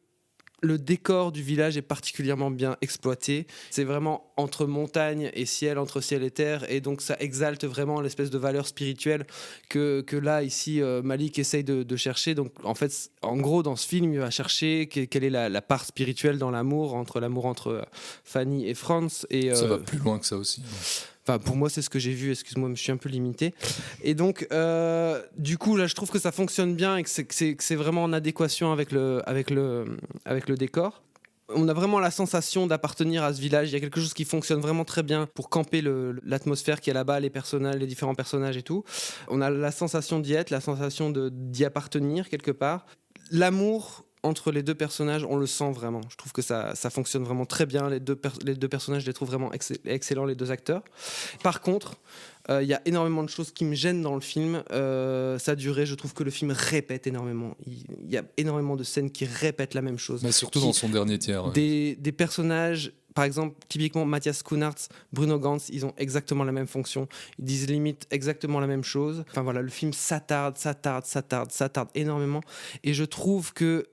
le décor du village est particulièrement bien exploité. C'est vraiment entre montagne et ciel, entre ciel et terre, et donc ça exalte vraiment l'espèce de valeur spirituelle que là, ici, Malik essaye de chercher. Donc en fait, en gros, dans ce film, il va chercher quelle est la part spirituelle dans l'amour entre Fanny et Franz. Et, ça va plus loin que ça aussi. Enfin, pour moi, c'est ce que j'ai vu. Excuse-moi, mais je suis un peu limité. Et donc, du coup, là, je trouve que ça fonctionne bien et que c'est vraiment en adéquation avec le décor. On a vraiment la sensation d'appartenir à ce village. Il y a quelque chose qui fonctionne vraiment très bien pour camper l'atmosphère qu'il y a là-bas, les différents personnages et tout. On a la sensation d'y être, la sensation d'y appartenir quelque part. L'amour entre les deux personnages, on le sent vraiment. Je trouve que ça fonctionne vraiment très bien. Les deux personnages, je les trouve vraiment excellents, les deux acteurs. Par contre, il y a énormément de choses qui me gênent dans le film. Sa durée, je trouve que le film répète énormément. Il y a énormément de scènes qui répètent la même chose. Mais surtout dans son dernier tiers. Ouais. Des personnages... Par exemple, typiquement, Matthias Schoenaerts, Bruno Ganz, ils ont exactement la même fonction. Ils disent limite exactement la même chose. Enfin voilà, le film s'attarde énormément. Et je trouve que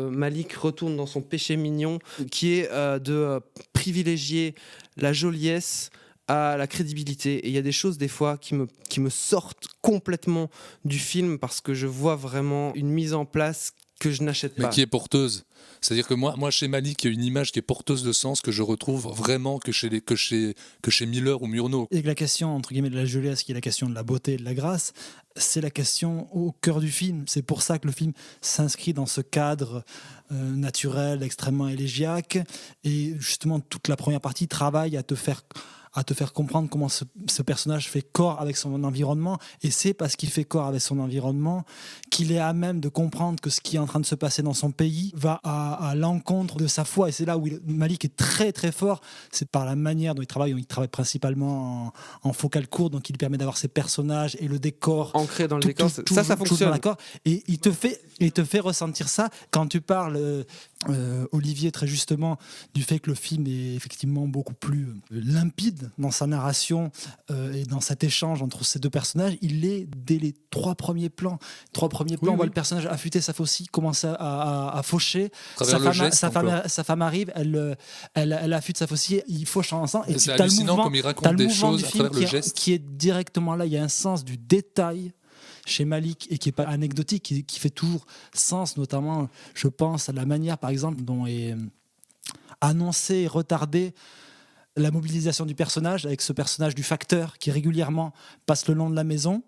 Malik retourne dans son péché mignon, qui est de privilégier la joliesse à la crédibilité. Et il y a des choses, des fois, qui me sortent complètement du film parce que je vois vraiment une mise en place que je n'achète pas. Mais qui est porteuse. C'est-à-dire que moi, chez Malik, il y a une image qui est porteuse de sens que je retrouve vraiment que chez Miller ou Murnau. Et la question, entre guillemets, de la joliesse, qui est la question de la beauté et de la grâce, c'est la question au cœur du film. C'est pour ça que le film s'inscrit dans ce cadre naturel, extrêmement élégiaque. Et justement, toute la première partie travaille à te faire comprendre comment ce personnage fait corps avec son environnement, et c'est parce qu'il fait corps avec son environnement qu'il est à même de comprendre que ce qui est en train de se passer dans son pays va à l'encontre de sa foi. Et c'est là où Malik est très très fort, c'est par la manière dont il travaille principalement en focale courte, donc il permet d'avoir ses personnages et le décor ancré dans le décor, ça fonctionne. Et il te fait ressentir ça quand tu parles, Olivier, très justement, du fait que le film est effectivement beaucoup plus limpide dans sa narration et dans cet échange entre ces deux personnages. Il est dès les 3 premiers plans. On voit le personnage affûter sa faucille, commencer à faucher. Sa femme arrive, elle affûte sa faucille, il fauche ensemble. Et c'est hallucinant comme il raconte des choses à travers le geste. Qui est directement là. Il y a un sens du détail chez Malik et qui n'est pas anecdotique, qui fait toujours sens, notamment, je pense à la manière, par exemple, dont est annoncée et retardée la mobilisation du personnage, avec ce personnage du facteur qui régulièrement passe le long de la maison,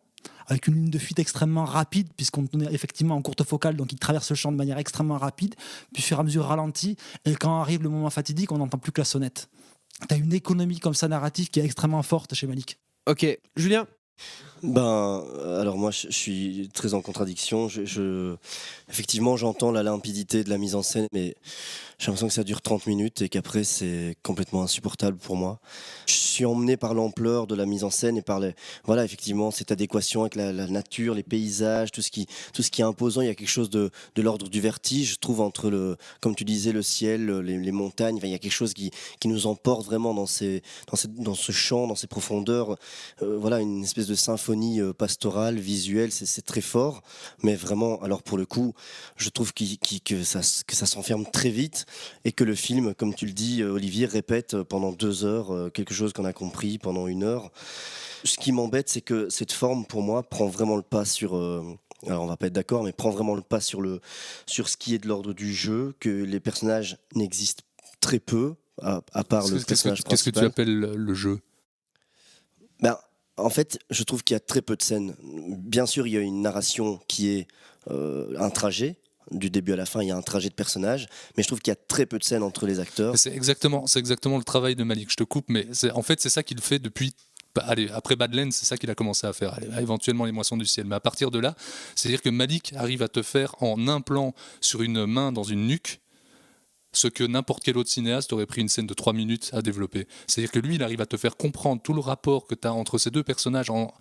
avec une ligne de fuite extrêmement rapide, puisqu'on est effectivement en courte focale, donc il traverse le champ de manière extrêmement rapide, puis au fur et à mesure ralenti, et quand arrive le moment fatidique, on n'entend plus que la sonnette. Tu as une économie comme ça narrative qui est extrêmement forte chez Malik. Ok, Julien ? Alors moi, je suis très en contradiction. Effectivement, j'entends la limpidité de la mise en scène, mais j'ai l'impression que ça dure 30 minutes et qu'après, c'est complètement insupportable pour moi. Je suis emmené par l'ampleur de la mise en scène et par voilà, effectivement, cette adéquation avec la nature, les paysages, tout ce qui est imposant. Il y a quelque chose de l'ordre du vertige, je trouve, entre comme tu disais, le ciel, les montagnes. Enfin, il y a quelque chose qui nous emporte vraiment dans ce champ, dans ces profondeurs. Voilà, une espèce de symphonie pastorale, visuelle, c'est très fort. Mais vraiment, alors pour le coup, je trouve que ça s'enferme très vite et que le film, comme tu le dis, Olivier, répète pendant 2 heures quelque chose qu'on a compris pendant 1 heure. Ce qui m'embête, c'est que cette forme, pour moi, prend vraiment le pas sur... alors on va pas être d'accord, mais prend vraiment le pas sur ce qui est de l'ordre du jeu, que les personnages n'existent très peu, à part le personnage principal. Qu'est-ce que tu appelles le jeu ? En fait, je trouve qu'il y a très peu de scènes. Bien sûr, il y a une narration qui est un trajet. Du début à la fin, il y a un trajet de personnage, mais je trouve qu'il y a très peu de scènes entre les acteurs. C'est exactement le travail de Malick. Je te coupe, mais en fait, c'est ça qu'il fait depuis. Après Badlands, c'est ça qu'il a commencé à faire. Éventuellement les Moissons du ciel. Mais à partir de là, c'est-à-dire que Malick arrive à te faire en un plan sur une main dans une nuque ce que n'importe quel autre cinéaste aurait pris une scène de 3 minutes à développer. C'est-à-dire que lui, il arrive à te faire comprendre tout le rapport que tu as entre ces deux personnages en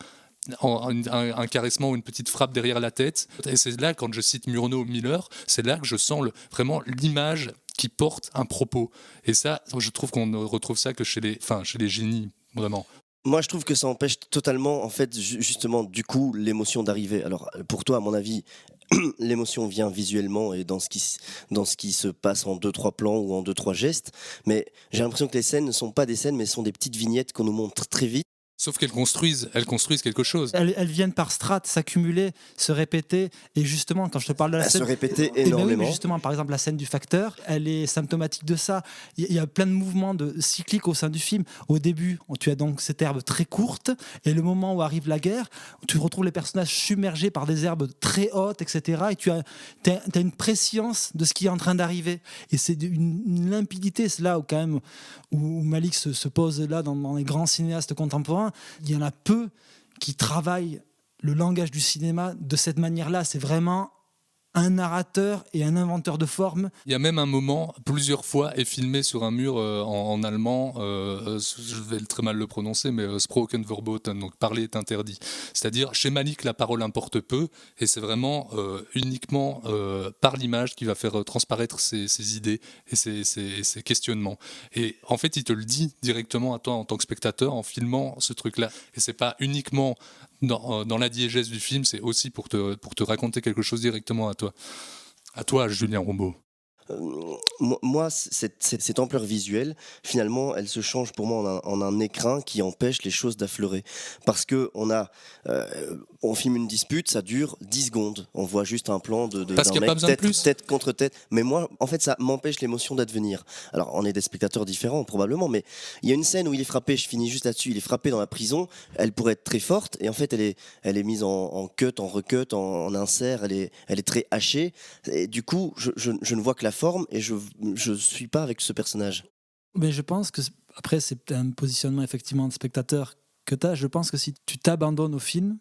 un caressement ou une petite frappe derrière la tête. Et c'est là, quand je cite Murnau, Miller, c'est là que je sens vraiment l'image qui porte un propos. Et ça, je trouve qu'on ne retrouve ça que chez les génies, vraiment. Moi, je trouve que ça empêche totalement, en fait, justement, du coup, l'émotion d'arriver. Alors, pour toi, à mon avis, l'émotion vient visuellement et dans ce qui se passe en 2-3 plans ou en 2-3 gestes. Mais j'ai l'impression que les scènes ne sont pas des scènes, mais sont des petites vignettes qu'on nous montre très vite. Sauf qu'elles construisent quelque chose. Elles viennent par strates, s'accumuler, se répéter. Et justement, quand je te parle de la scène... se répéter énormément. Oui, mais justement, par exemple, la scène du facteur, elle est symptomatique de ça. Il y a plein de mouvements cycliques au sein du film. Au début, tu as donc cette herbe très courte. Et le moment où arrive la guerre, tu retrouves les personnages submergés par des herbes très hautes, etc. Et tu as une préscience de ce qui est en train d'arriver. Et c'est une limpidité. C'est là où, quand même, où Malick se pose là dans les grands cinéastes contemporains. Il y en a peu qui travaillent le langage du cinéma de cette manière-là. C'est vraiment un narrateur et un inventeur de forme. Il y a même un moment, plusieurs fois, est filmé sur un mur en allemand, je vais très mal le prononcer, mais Sproken verboten, donc parler est interdit. C'est-à-dire, chez Malick, la parole importe peu, et c'est vraiment uniquement par l'image qui va faire transparaître ses idées et ses questionnements. Et en fait, il te le dit directement à toi en tant que spectateur en filmant ce truc-là. Et c'est pas uniquement dans la diégèse du film, c'est aussi pour te raconter quelque chose directement à toi. À toi, Julien Rombaud. Moi, cette ampleur visuelle, finalement, elle se change pour moi en un écrin qui empêche les choses d'affleurer. Parce que on filme une dispute, ça dure 10 secondes. On voit juste un plan parce qu'il n'y a pas besoin de plus. Tête contre tête. Mais moi, en fait, ça m'empêche l'émotion d'advenir. Alors, on est des spectateurs différents, probablement, mais il y a une scène où il est frappé, je finis juste là-dessus, il est frappé dans la prison, elle pourrait être très forte, et en fait, elle est mise en cut, en recut, en insert, elle est très hachée. Et du coup, je ne vois que la forme et je suis pas avec ce personnage. Mais je pense que, après, c'est un positionnement effectivement de spectateur que tu as. Je pense que si tu t'abandonnes au film,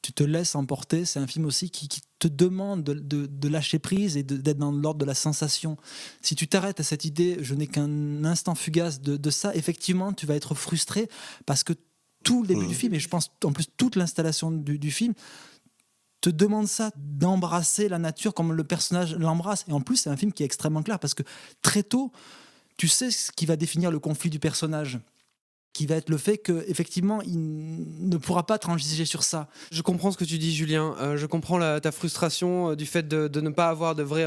tu te laisses emporter. C'est un film aussi qui te demande de lâcher prise et d'être dans l'ordre de la sensation. Si tu t'arrêtes à cette idée, je n'ai qu'un instant fugace de ça, effectivement, tu vas être frustré parce que tout le début du film, et je pense en plus toute l'installation du film, te demande ça, d'embrasser la nature comme le personnage l'embrasse. Et en plus, c'est un film qui est extrêmement clair parce que très tôt, tu sais ce qui va définir le conflit du personnage, qui va être le fait qu'effectivement, il ne pourra pas transiger sur ça. Je comprends ce que tu dis, Julien. Je comprends ta frustration du fait de ne pas avoir de vrai,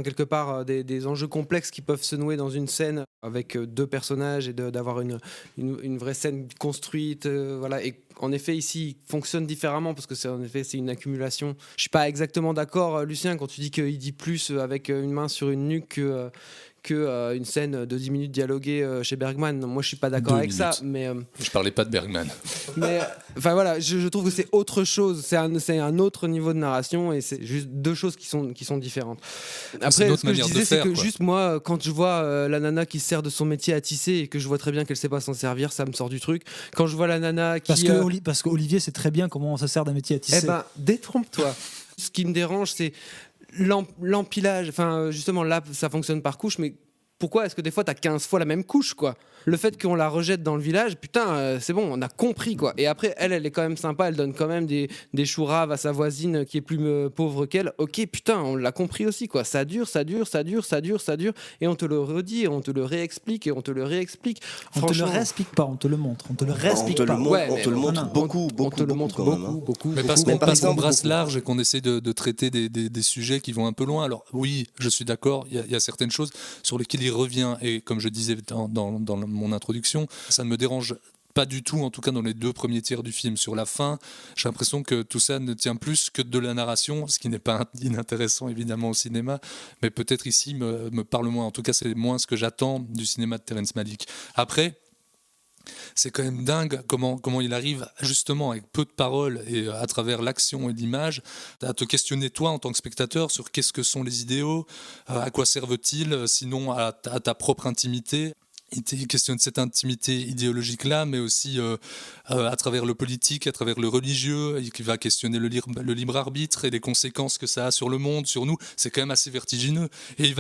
quelque part, des enjeux complexes qui peuvent se nouer dans une scène avec 2 personnages et d'avoir une vraie scène construite. Voilà. Et en effet, ici, il fonctionne différemment parce que c'est une accumulation. Je suis pas exactement d'accord, Lucien, quand tu dis qu'il dit plus avec une main sur une nuque que une scène de 10 minutes dialoguée chez Bergman. Moi, je suis pas d'accord 2 avec ça, minutes. mais Je parlais pas de Bergman. enfin voilà, je trouve que c'est autre chose. C'est un autre niveau de narration et c'est juste deux choses qui sont différentes. Après, une autre ce que je manière de disais, c'est faire, que quoi. juste moi, quand je vois la nana qui se sert de son métier à tisser et que je vois très bien qu'elle sait pas s'en servir, ça me sort du truc. Quand je vois la nana qui Parce qu'Olivier sait très bien comment on se sert d'un métier à tisser. eh ben, détrompe-toi. Ce qui me dérange, c'est l'empilage. Enfin, justement, là, ça fonctionne par couche, mais pourquoi est-ce que des fois, t'as 15 fois la même couche, quoi? Le fait qu'on la rejette dans le village, putain, c'est bon, on a compris, quoi. Et après, elle est quand même sympa, elle donne quand même des choux raves à sa voisine qui est plus pauvre qu'elle. Ok, putain, on l'a compris aussi, quoi. Ça dure, et on te le redit, et on te le réexplique, et on te le réexplique. On te le réexplique pas, on te le montre. On te le réexplique pas. On te le montre beaucoup, on te le montre beaucoup. Mais parce qu'on brasse large et qu'on essaie de traiter des sujets qui vont un peu loin. Alors oui, je suis d'accord, il y a certaines choses sur lesquelles il revient. Et comme je disais dans mon introduction, ça ne me dérange pas du tout, en tout cas dans les 2 premiers tiers du film. Sur la fin, j'ai l'impression que tout ça ne tient plus que de la narration, ce qui n'est pas inintéressant évidemment au cinéma, mais peut-être ici me parle moins. En tout cas, c'est moins ce que j'attends du cinéma de Terrence Malick. Après, c'est quand même dingue comment il arrive justement avec peu de paroles et à travers l'action et l'image à te questionner toi en tant que spectateur sur qu'est-ce que sont les idéaux, à quoi servent-ils, sinon à ta propre intimité. Il questionne cette intimité idéologique-là, mais aussi à travers le politique, à travers le religieux, qui va questionner le libre arbitre et les conséquences que ça a sur le monde, sur nous. C'est quand même assez vertigineux. Et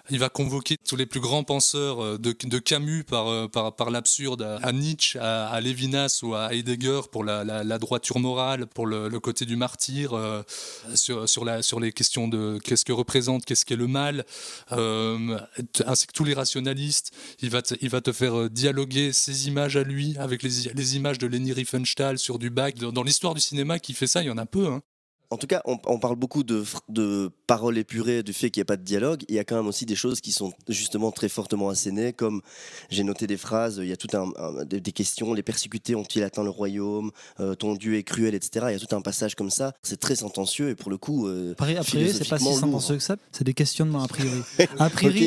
il va convoquer tous les plus grands penseurs de Camus par l'absurde, à Nietzsche, à Lévinas ou à Heidegger pour la droiture morale, pour le côté du martyr, sur les questions de qu'est-ce que représente, qu'est-ce qu'est le mal, ainsi que tous les rationalistes. Il va te faire dialoguer ses images à lui avec les images de Leni Riefenstahl sur du Bach. Dans l'histoire du cinéma qui fait ça, il y en a peu. Hein. En tout cas, on parle beaucoup de paroles épurées, du fait qu'il n'y a pas de dialogue. Il y a quand même aussi des choses qui sont justement très fortement assénées, comme j'ai noté des phrases, il y a tout des questions, les persécutés ont-ils atteint le royaume, ton Dieu est cruel, etc. Il y a tout un passage comme ça, c'est très sentencieux et pour le coup, après c'est pas si sentencieux que ça, c'est des questionnements a priori.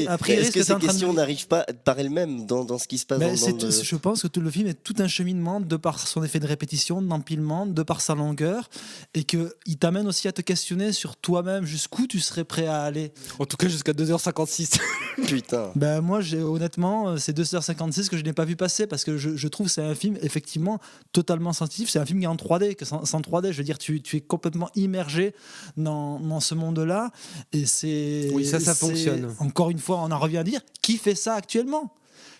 Okay. Est-ce que ces questions n'arrivent pas par elles-mêmes dans ce qui se passe Je pense que tout le film est tout un cheminement de par son effet de répétition, d'empilement, de par sa longueur, et qu'il t'amène aussi à te questionner sur toi-même jusqu'où tu serais prêt à aller. En tout cas jusqu'à 2h56. Putain. Ben moi honnêtement c'est 2h56 que je n'ai pas vu passer parce que je trouve que c'est un film effectivement totalement sensitif. C'est un film qui est en 3D, que sans 3D je veux dire tu es complètement immergé dans ce monde-là et c'est... Oui ça fonctionne. Encore une fois on en revient à dire qui fait ça actuellement ?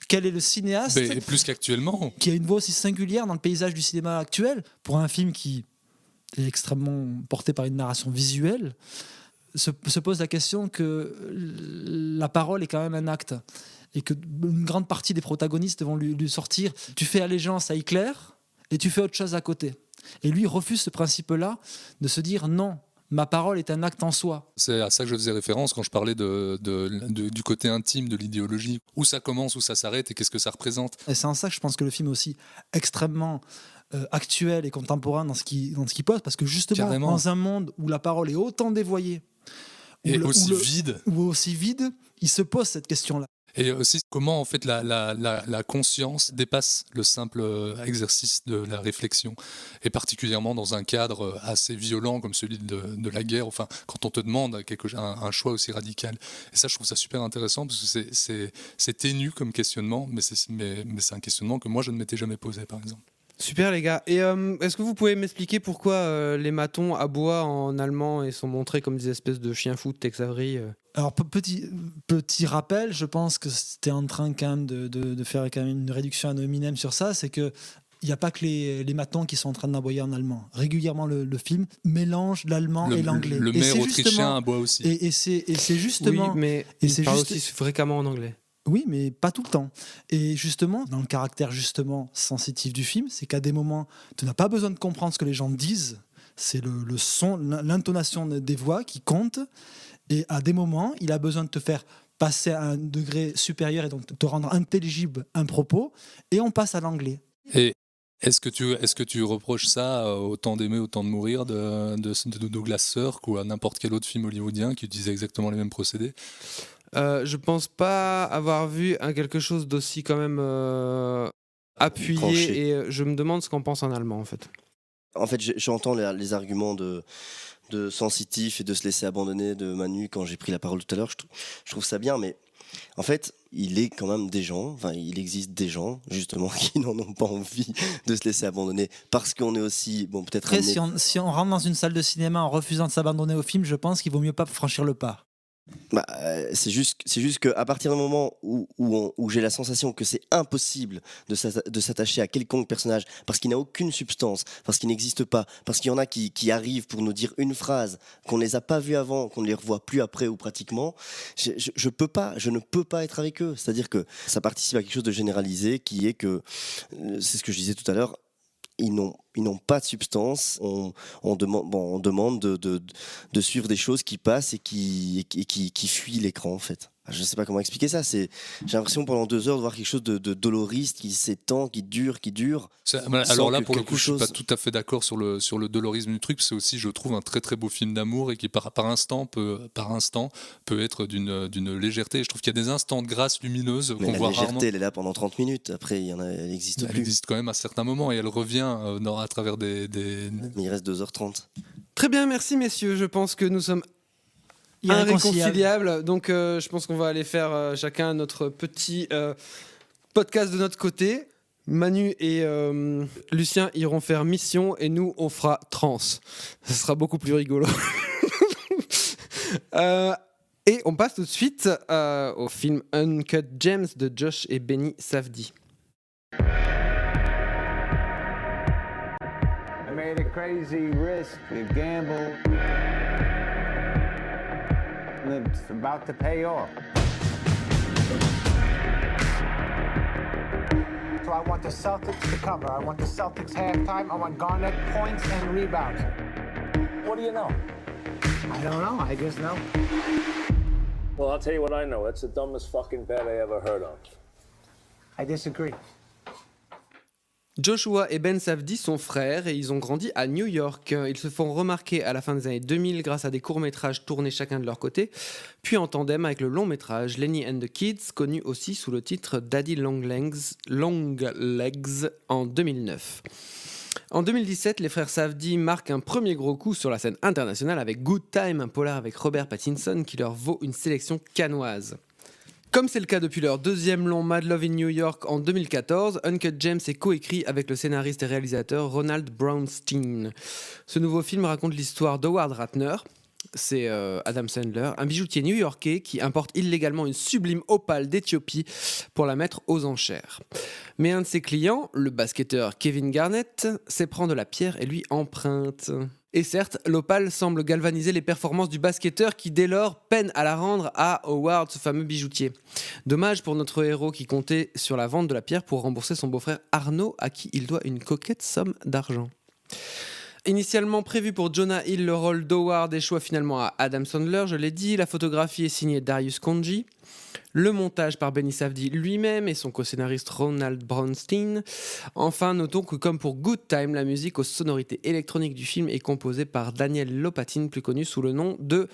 Quel est le cinéaste plus qu'actuellement qui a une voix aussi singulière dans le paysage du cinéma actuel pour un film qui est extrêmement porté par une narration visuelle, se pose la question que la parole est quand même un acte et que une grande partie des protagonistes vont lui sortir « tu fais allégeance à Hitler et tu fais autre chose à côté ». Et lui refuse ce principe-là de se dire « non, ma parole est un acte en soi ». C'est à ça que je faisais référence quand je parlais du côté intime de l'idéologie, où ça commence, où ça s'arrête et qu'est-ce que ça représente. Et c'est en ça que je pense que le film est aussi extrêmement actuel et contemporain dans ce qui pose, parce que justement carrément. Dans un monde où la parole est autant dévoyée et aussi vide, il se pose cette question-là. Et aussi comment en fait la conscience dépasse le simple exercice de la réflexion, et particulièrement dans un cadre assez violent comme celui de la guerre, enfin quand on te demande un choix aussi radical. Et ça je trouve ça super intéressant parce que c'est ténu comme questionnement, mais c'est un questionnement que moi je ne m'étais jamais posé par exemple. Super les gars. Et est-ce que vous pouvez m'expliquer pourquoi les matons aboient en allemand et sont montrés comme des espèces de chiens fous de Tex Avery Alors petit rappel, je pense que c'était en train quand même de faire quand même une réduction ad hominem sur ça, c'est que il n'y a pas que les matons qui sont en train d'aboyer en allemand. Régulièrement, le film mélange l'allemand et l'anglais. Le maire autrichien aboie aussi. Et c'est justement... Oui, mais il parle aussi fréquemment en anglais. Oui, mais pas tout le temps. Et justement, dans le caractère justement sensitif du film, c'est qu'à des moments, tu n'as pas besoin de comprendre ce que les gens disent. C'est le son, l'intonation des voix qui compte. Et à des moments, il a besoin de te faire passer à un degré supérieur et donc te rendre intelligible un propos. Et on passe à l'anglais. Et est-ce que tu reproches ça au Temps d'aimer, au Temps de mourir de Douglas Sirk ou à n'importe quel autre film hollywoodien qui utilisait exactement les mêmes procédés ? Je pense pas avoir vu quelque chose d'aussi quand même appuyé Tranché. et je me demande ce qu'en pense un Allemand en fait. En fait, j'entends les arguments de sensitif et de se laisser abandonner de Manu quand j'ai pris la parole tout à l'heure. Je trouve ça bien, mais en fait, il existe des gens justement qui n'en ont pas envie de se laisser abandonner parce qu'on est aussi, bon, peut-être. Après, si on rentre dans une salle de cinéma en refusant de s'abandonner au film, je pense qu'il vaut mieux pas franchir le pas. C'est juste qu'à partir du moment où j'ai la sensation que c'est impossible de s'attacher à quelconque personnage parce qu'il n'a aucune substance, parce qu'il n'existe pas, parce qu'il y en a qui arrivent pour nous dire une phrase, qu'on ne les a pas vus avant, qu'on ne les revoit plus après ou pratiquement, je ne peux pas être avec eux. C'est-à-dire que ça participe à quelque chose de généralisé qui est que, c'est ce que je disais tout à l'heure, ils n'ont pas de substance. On demande de suivre des choses qui passent et qui fuient l'écran en fait. Je ne sais pas comment expliquer ça. J'ai l'impression pendant 2 heures de voir quelque chose de doloriste qui s'étend, qui dure. Alors là, pour le coup, je ne suis pas tout à fait d'accord sur le dolorisme du truc. C'est aussi, je trouve, un très très beau film d'amour et qui par instant peut être d'une légèreté. Je trouve qu'il y a des instants de grâce lumineuse qu'on voit rarement. La légèreté, elle est là pendant 30 minutes. Après, elle n'existe plus. Elle existe quand même à certains moments et elle revient à travers des... Mais il reste 2h30. Très bien, merci messieurs. Je pense que nous sommes irréconciliables. Donc je pense qu'on va aller faire chacun notre petit podcast de notre côté. Manu et Lucien iront faire Mission et nous on fera Trans. Ce sera beaucoup plus rigolo. Et on passe tout de suite au film Uncut Gems de Josh et Benny Safdie. I made a crazy risk, a gamble, and it's about to pay off. So I want the Celtics to cover. I want the Celtics halftime. I want Garnett points and rebounds. What do you know? I don't know. I just know. Well, I'll tell you what I know. That's the dumbest fucking bet I ever heard of. I disagree. Joshua et Ben Safdie sont frères et ils ont grandi à New York. Ils se font remarquer à la fin des années 2000 grâce à des courts-métrages tournés chacun de leur côté, puis en tandem avec le long-métrage Lenny and the Kids, connu aussi sous le titre Daddy Long Legs en 2009. En 2017, les frères Safdie marquent un premier gros coup sur la scène internationale avec Good Time, un polar avec Robert Pattinson qui leur vaut une sélection cannoise. Comme c'est le cas depuis leur deuxième long Mad Love in New York en 2014, Uncut Gems est coécrit avec le scénariste et réalisateur Ronald Brownstein. Ce nouveau film raconte l'histoire d'Howard Ratner, c'est Adam Sandler, un bijoutier new-yorkais qui importe illégalement une sublime opale d'Éthiopie pour la mettre aux enchères. Mais un de ses clients, le basketteur Kevin Garnett, s'éprend de la pierre et lui emprunte. Et certes, l'opale semble galvaniser les performances du basketteur qui dès lors peine à la rendre à Howard, ce fameux bijoutier. Dommage pour notre héros qui comptait sur la vente de la pierre pour rembourser son beau-frère Arnaud à qui il doit une coquette somme d'argent. Initialement prévu pour Jonah Hill, le rôle d'Howard échoua finalement à Adam Sandler, je l'ai dit. La photographie est signée Darius Khondji. Le montage par Benny Safdie lui-même et son co-scénariste Ronald Brownstein. Enfin, notons que comme pour Good Time, la musique aux sonorités électroniques du film est composée par Daniel Lopatin, plus connu sous le nom de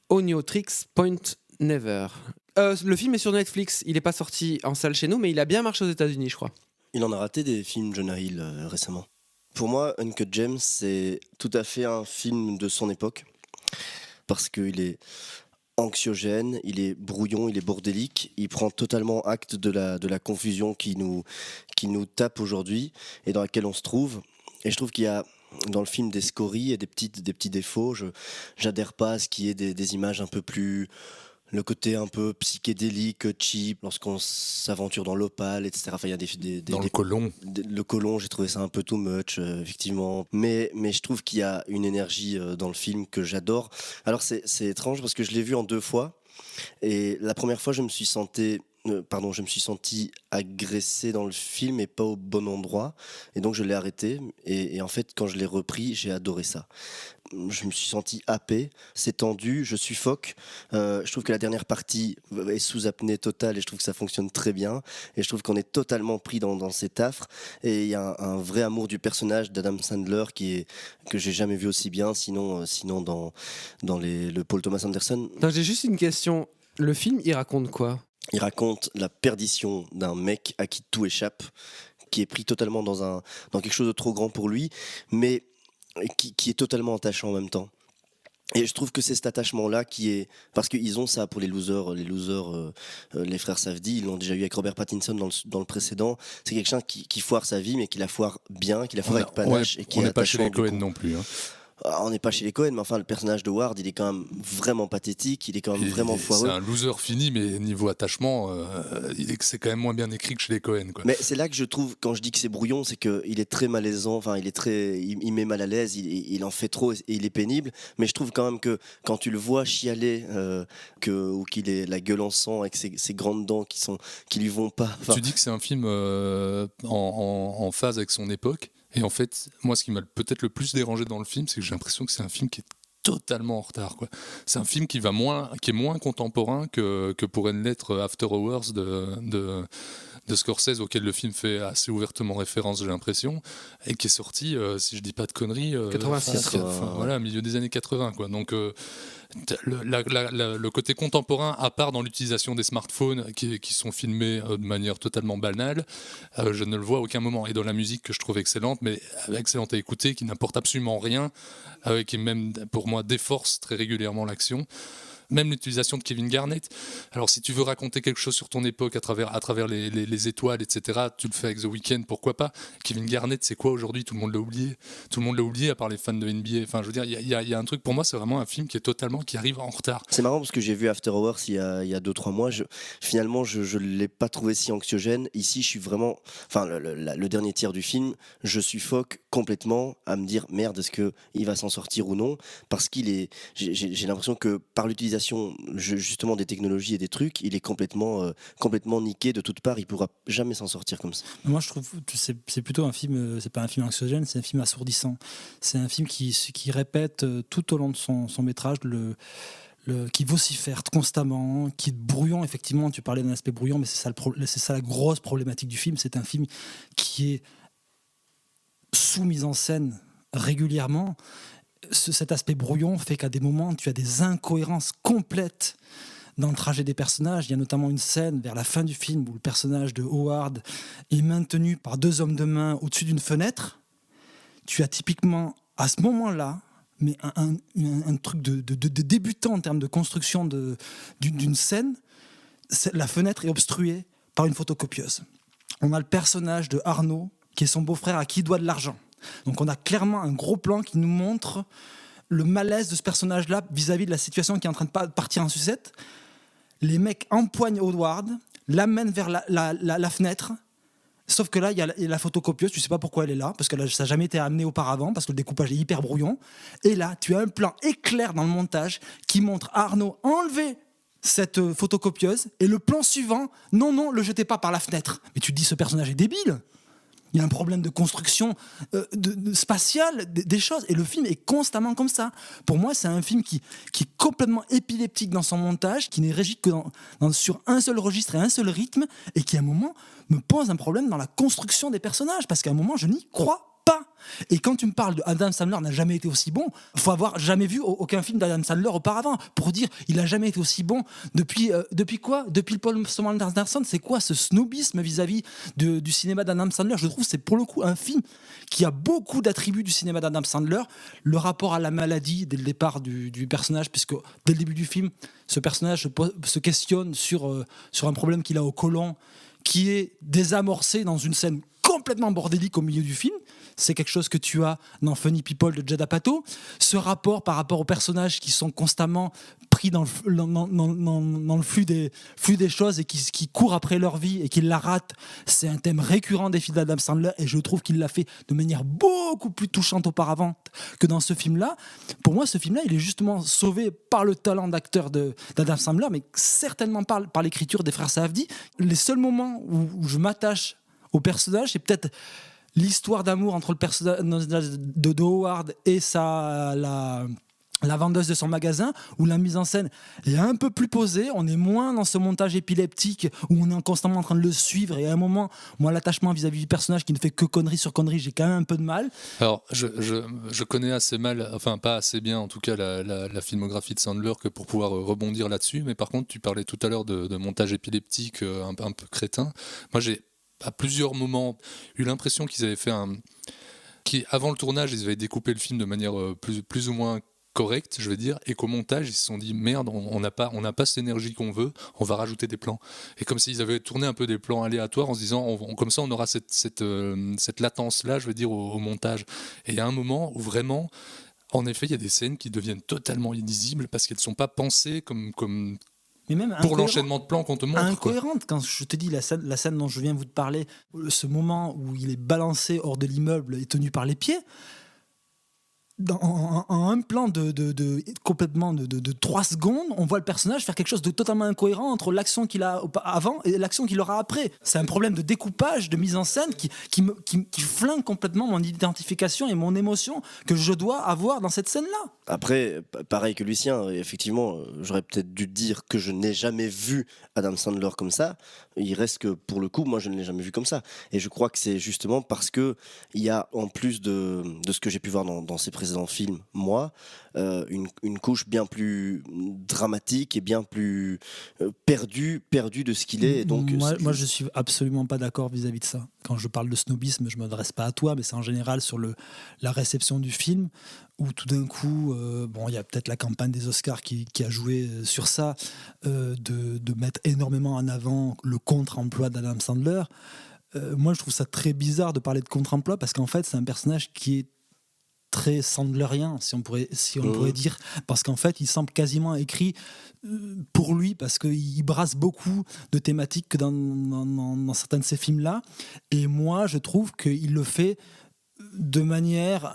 Oniotrix Point Never. Le film est sur Netflix, il n'est pas sorti en salle chez nous, mais il a bien marché aux États-Unis, je crois. Il en a raté des films, Jonah Hill, récemment. Pour moi, Uncut Gems, c'est tout à fait un film de son époque, parce qu'il est anxiogène, il est brouillon, il est bordélique, il prend totalement acte de la confusion qui nous tape aujourd'hui et dans laquelle on se trouve. Et je trouve qu'il y a dans le film des scories et des petits défauts. J'adhère pas à ce qui est des images un peu plus... le côté un peu psychédélique, cheap, lorsqu'on s'aventure dans l'opale, etc. Enfin, il y a dans le colon. Le colon, j'ai trouvé ça un peu too much, effectivement. Mais je trouve qu'il y a une énergie dans le film que j'adore. Alors, c'est étrange parce que je l'ai vu en 2 fois. Et la première fois, je me suis senti agressé dans le film et pas au bon endroit. Et donc, je l'ai arrêté. Et en fait, quand je l'ai repris, j'ai adoré ça. Je me suis senti happé, c'est tendu, je suffoque. Je trouve que la dernière partie est sous apnée totale et je trouve que ça fonctionne très bien. Et je trouve qu'on est totalement pris dans cet affre. Et il y a un vrai amour du personnage d'Adam Sandler que j'ai jamais vu aussi bien, sinon dans le Paul Thomas Anderson. J'ai juste une question. Le film, il raconte quoi ? Il raconte la perdition d'un mec à qui tout échappe, qui est pris totalement dans quelque chose de trop grand pour lui, mais qui est totalement attachant en même temps. Et je trouve que c'est cet attachement-là qui est... Parce qu'ils ont ça pour les losers, les frères Safdie, ils l'ont déjà eu avec Robert Pattinson dans le précédent. C'est quelqu'un qui foire sa vie, mais qui la foire bien, qui la foire avec panache. Et qui on est n'est pas chez les attachant Coen non plus. Hein. On n'est pas chez les Coen, mais enfin le personnage de Ward, il est quand même vraiment pathétique, il est quand même vraiment foireux. C'est un loser fini, mais niveau attachement, c'est quand même moins bien écrit que chez les Coen. Mais c'est là que je trouve, quand je dis que c'est brouillon, c'est qu'il est très malaisant, enfin il met mal à l'aise, il en fait trop et il est pénible. Mais je trouve quand même que quand tu le vois chialer, ou qu'il ait la gueule en sang avec ses grandes dents qui lui vont pas. Tu dis que c'est un film en phase avec son époque. Et en fait, moi, ce qui m'a peut-être le plus dérangé dans le film, c'est que j'ai l'impression que c'est un film qui est totalement en retard, quoi. C'est un film qui est moins contemporain que pourrait l'être After Hours de Scorsese, auquel le film fait assez ouvertement référence, j'ai l'impression, et qui est sorti, si je dis pas de conneries, 86, voilà, milieu des années 80, quoi. Donc le côté contemporain, à part dans l'utilisation des smartphones qui sont filmés de manière totalement banale, je ne le vois à aucun moment. Et dans la musique que je trouve excellente, mais excellente à écouter, qui n'apporte absolument rien, qui même pour moi déforce très régulièrement l'action. Même l'utilisation de Kevin Garnett. Alors si tu veux raconter quelque chose sur ton époque à travers les étoiles, etc., tu le fais avec The Weeknd, pourquoi pas. Kevin Garnett, c'est quoi aujourd'hui ? Tout le monde l'a oublié. Tout le monde l'a oublié à part les fans de NBA. Enfin, je veux dire, il y a un truc, pour moi, c'est vraiment un film qui arrive en retard. C'est marrant parce que j'ai vu After Hours il y a 2-3 mois. Finalement, je ne l'ai pas trouvé si anxiogène. Ici, je suis vraiment... Enfin, le dernier tiers du film, je suffoque complètement à me dire, merde, est-ce qu'il va s'en sortir ou non ? Parce j'ai l'impression que par l'utilisation justement des technologies et des trucs, il est complètement niqué de toutes parts, il pourra jamais s'en sortir comme ça. Moi je trouve que c'est plutôt un film, c'est pas un film anxiogène, c'est un film assourdissant. C'est un film qui répète tout au long de son métrage qui vocifère constamment, qui est brouillon. Effectivement, tu parlais d'un aspect brouillon, mais c'est ça la grosse problématique du film. C'est un film qui est sous mise en scène régulièrement. Cet aspect brouillon fait qu'à des moments, tu as des incohérences complètes dans le trajet des personnages. Il y a notamment une scène vers la fin du film où le personnage de Howard est maintenu par 2 hommes de main au-dessus d'une fenêtre. Tu as typiquement, à ce moment-là, mais un truc de débutant en termes de construction d'une scène. La fenêtre est obstruée par une photocopieuse. On a le personnage de Arnaud, qui est son beau-frère à qui il doit de l'argent. Donc on a clairement un gros plan qui nous montre le malaise de ce personnage-là vis-à-vis de la situation qui est en train de partir en sucette. Les mecs empoignent Howard, l'amènent vers la fenêtre, sauf que là, il y a la photocopieuse, tu sais pas pourquoi elle est là, parce que ça n'a jamais été amené auparavant, parce que le découpage est hyper brouillon. Et là, tu as un plan éclair dans le montage qui montre Arnaud enlever cette photocopieuse, et le plan suivant, non, le jetez pas par la fenêtre. Mais tu te dis, ce personnage est débile. Il y a un problème de construction spatiale des choses, et le film est constamment comme ça. Pour moi, c'est un film qui est complètement épileptique dans son montage, qui n'est régi que sur un seul registre et un seul rythme, et qui à un moment me pose un problème dans la construction des personnages, parce qu'à un moment, je n'y crois pas. Et quand tu me parles de Adam Sandler n'a jamais été aussi bon, il faut avoir jamais vu aucun film d'Adam Sandler auparavant pour dire il a jamais été aussi bon depuis quoi ? Depuis le Paul Thomas Anderson. C'est quoi ce snobisme vis-à-vis du cinéma d'Adam Sandler ? Je trouve que c'est pour le coup un film qui a beaucoup d'attributs du cinéma d'Adam Sandler. Le rapport à la maladie dès le départ du personnage, puisque dès le début du film, ce personnage se questionne sur un problème qu'il a au côlon, qui est désamorcé dans une scène complètement bordélique au milieu du film. C'est quelque chose que tu as dans Funny People de Judd Apatow. Ce rapport par rapport aux personnages qui sont constamment pris dans le flux des choses et qui courent après leur vie et qui la ratent, c'est un thème récurrent des films d'Adam Sandler, et je trouve qu'il l'a fait de manière beaucoup plus touchante auparavant que dans ce film-là. Pour moi, ce film-là, il est justement sauvé par le talent d'acteur d'Adam Sandler, mais certainement par l'écriture des frères Safdie. Les seuls moments où je m'attache au personnage, c'est peut-être l'histoire d'amour entre le personnage de Howard et la vendeuse de son magasin, où la mise en scène est un peu plus posée, on est moins dans ce montage épileptique où on est constamment en train de le suivre, et à un moment, moi l'attachement vis-à-vis du personnage qui ne fait que conneries sur conneries, j'ai quand même un peu de mal. Alors je connais assez mal, enfin pas assez bien en tout cas la filmographie de Sandler que pour pouvoir rebondir là-dessus, mais par contre tu parlais tout à l'heure de montage épileptique un peu crétin. Moi j'ai à plusieurs moments eu l'impression qu'ils avaient fait avant le tournage ils avaient découpé le film de manière plus ou moins correct, je veux dire, et qu'au montage ils se sont dit merde, on n'a pas cette énergie qu'on veut, on va rajouter des plans, et comme s'ils avaient tourné un peu des plans aléatoires en se disant comme ça on aura cette latence là, je veux dire, au montage. Et il y a un moment où vraiment en effet il y a des scènes qui deviennent totalement illisibles parce qu'elles ne sont pas pensées comme mais même pour l'enchaînement de plans qu'on te montre. Incohérente, quand je te dis la scène dont je viens vous parler, ce moment où il est balancé hors de l'immeuble et tenu par les pieds, en un plan complètement de 3 secondes, on voit le personnage faire quelque chose de totalement incohérent entre l'action qu'il a avant et l'action qu'il aura après. C'est un problème de découpage, de mise en scène qui flingue complètement mon identification et mon émotion que je dois avoir dans cette scène-là. Après, pareil que Lucien, effectivement, j'aurais peut-être dû dire que je n'ai jamais vu Adam Sandler comme ça. Il reste que, pour le coup, moi, je ne l'ai jamais vu comme ça. Et je crois que c'est justement parce que il y a, en plus de ce que j'ai pu voir dans ses précédents films, moi, une couche bien plus dramatique et bien plus perdue de ce qu'il est. Donc, moi, je suis absolument pas d'accord vis-à-vis de ça. Quand je parle de snobisme, je m'adresse pas à toi, mais c'est en général sur la réception du film, où tout d'un coup, il y a peut-être la campagne des Oscars qui a joué sur ça, de mettre énormément en avant le contre-emploi d'Adam Sandler. Moi, je trouve ça très bizarre de parler de contre-emploi, parce qu'en fait, c'est un personnage qui est très sandlerien, si on pourrait dire, parce qu'en fait il semble quasiment écrit pour lui, parce qu'il brasse beaucoup de thématiques dans certains de ces films-là, et moi je trouve qu'il le fait de manière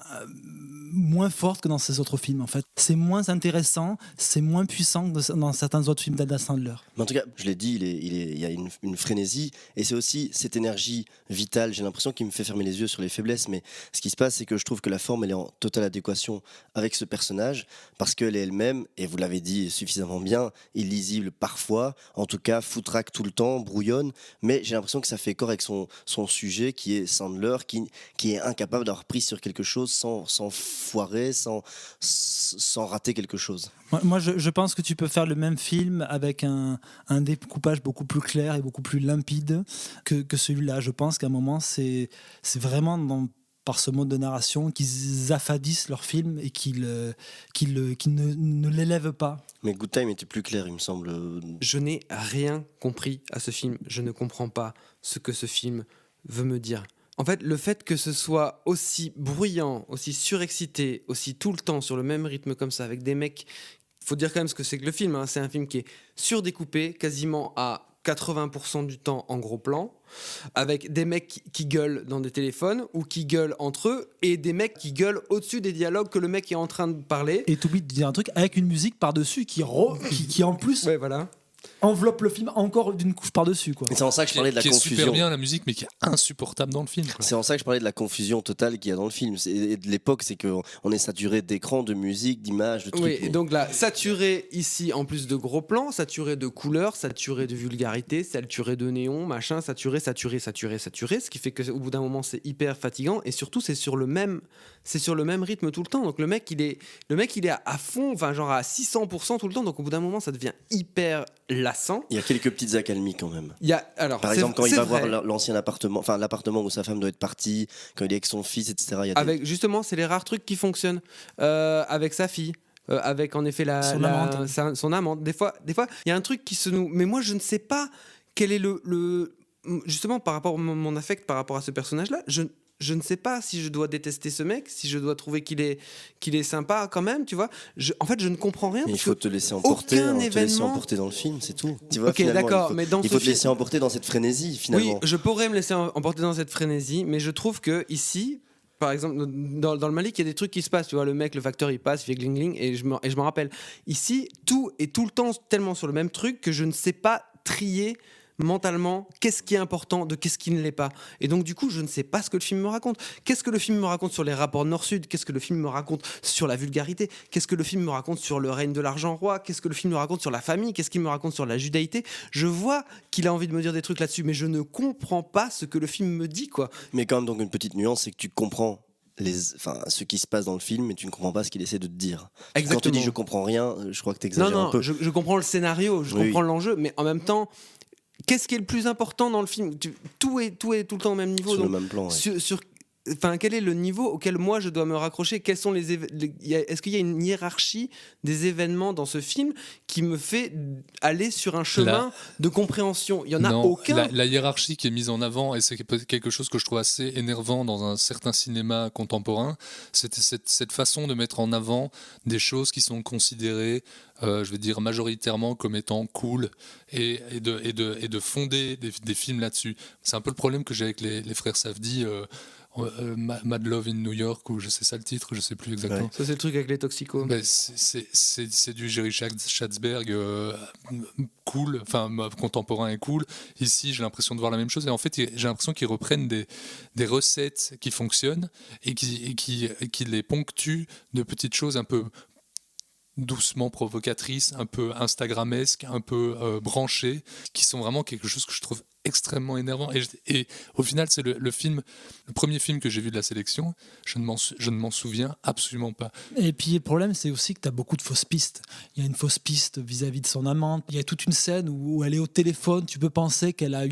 moins forte que dans ses autres films. En fait, c'est moins intéressant, c'est moins puissant que dans certains autres films d'Adam Sandler. Mais en tout cas, je l'ai dit, il y a une frénésie, et c'est aussi cette énergie vitale. J'ai l'impression qu'il me fait fermer les yeux sur les faiblesses, mais ce qui se passe, c'est que je trouve que la forme, elle est en totale adéquation avec ce personnage, parce qu'elle est elle-même, et vous l'avez dit suffisamment bien, illisible parfois, en tout cas foutraque tout le temps, brouillonne, mais j'ai l'impression que ça fait corps avec son sujet, qui est Sandler, qui est incapable d'avoir prise sur quelque chose sans foirer, sans rater quelque chose. Moi, je pense que tu peux faire le même film avec un découpage beaucoup plus clair et beaucoup plus limpide que celui-là. Je pense qu'à un moment, c'est vraiment par ce mode de narration qu'ils affadissent leur film et qu'ils ne l'élèvent pas. Mais Good Time était plus clair, il me semble. Je n'ai rien compris à ce film. Je ne comprends pas ce que ce film veut me dire. En fait, le fait que ce soit aussi bruyant, aussi surexcité, aussi tout le temps sur le même rythme comme ça, avec des mecs... Il faut dire quand même ce que c'est que le film. C'est un film qui est surdécoupé, quasiment à 80% du temps en gros plan, avec des mecs qui gueulent dans des téléphones ou qui gueulent entre eux, et des mecs qui gueulent au-dessus des dialogues que le mec est en train de parler. Et t'oublies de dire un truc avec une musique par-dessus qui en plus... Ouais, voilà. Enveloppe le film encore d'une couche par-dessus, quoi. C'est en ça que je parlais de la confusion. Qui est super bien la musique, mais qui est insupportable dans le film, quoi. C'est en ça que je parlais de la confusion totale qu'il y a dans le film. Et de l'époque, c'est qu'on est saturé d'écran, de musique, d'images, de trucs. Oui, et donc là, saturé ici en plus de gros plans, saturé de couleurs, saturé de vulgarité, saturé de néon, machin, saturé, ce qui fait qu'au bout d'un moment c'est hyper fatigant, et surtout c'est sur le même rythme tout le temps. Donc le mec il est à fond, enfin genre à 600% tout le temps, donc au bout d'un moment ça devient hyper lassant. Il y a quelques petites accalmies quand même. Par exemple, quand il va voir l'ancien appartement, enfin l'appartement où sa femme doit être partie, quand il est avec son fils, etc. Justement, c'est les rares trucs qui fonctionnent avec sa fille. Avec en effet son amante. Des fois, il y a un truc qui se noue. Mais moi, je ne sais pas quel est justement par rapport à mon affect par rapport à ce personnage-là. Je ne sais pas si je dois détester ce mec, si je dois trouver qu'il est sympa quand même, tu vois. En fait, je ne comprends rien. Mais il faut te laisser emporter, te laisser emporter dans le film, c'est tout. Tu vois, ok, d'accord, mais il faut te laisser emporter dans cette frénésie, finalement. Oui, je pourrais me laisser emporter dans cette frénésie, mais je trouve que ici, par exemple, dans le Malik, il y a des trucs qui se passent. Tu vois, le mec, le facteur, il passe, il fait gling gling, et je me rappelle. Ici, tout est tout le temps tellement sur le même truc que je ne sais pas trier mentalement, qu'est-ce qui est important de qu'est-ce qui ne l'est pas. Et donc du coup, je ne sais pas ce que le film me raconte. Qu'est-ce que le film me raconte sur les rapports nord-sud? Qu'est-ce que le film me raconte sur la vulgarité? Qu'est-ce que le film me raconte sur le règne de l'argent roi? Qu'est-ce que le film me raconte sur la famille? Qu'est-ce qu'il me raconte sur la judaïté? Je vois qu'il a envie de me dire des trucs là-dessus, mais je ne comprends pas ce que le film me dit, quoi. Mais quand même, donc une petite nuance, c'est que tu comprends ce qui se passe dans le film, mais tu ne comprends pas ce qu'il essaie de te dire. Exactement. Quand tu dis je comprends rien, je crois que tu exagères un peu. Je comprends le scénario, je comprends l'enjeu, mais en même temps, qu'est-ce qui est le plus important dans le film? Tout est tout le temps au même niveau. Sur donc, le même plan, ouais. Enfin, quel est le niveau auquel moi je dois me raccrocher? Quels sont est-ce qu'il y a une hiérarchie des événements dans ce film qui me fait aller sur un chemin de compréhension? Il y en a aucun. La hiérarchie qui est mise en avant, et c'est quelque chose que je trouve assez énervant dans un certain cinéma contemporain, c'est cette façon de mettre en avant des choses qui sont considérées, je vais dire majoritairement comme étant cool, et de fonder des films là-dessus. C'est un peu le problème que j'ai avec les frères Safdie. Mad Love in New York, ou je sais ça le titre, je sais plus exactement. Ouais. Ça c'est le truc avec les toxicos. Ben, c'est du Jerry Schatzberg cool, enfin contemporain et cool. Ici j'ai l'impression de voir la même chose, et en fait j'ai l'impression qu'ils reprennent des recettes qui fonctionnent et qui les ponctuent de petites choses un peu doucement provocatrices, un peu instagrammesques, un peu branchées, qui sont vraiment quelque chose que je trouve extrêmement énervant. Et au final, c'est le premier film que j'ai vu de la sélection. Je ne m'en souviens absolument pas. Et puis le problème, c'est aussi que tu as beaucoup de fausses pistes. Il y a une fausse piste vis-à-vis de son amante. Il y a toute une scène où elle est au téléphone. Tu peux penser qu'elle a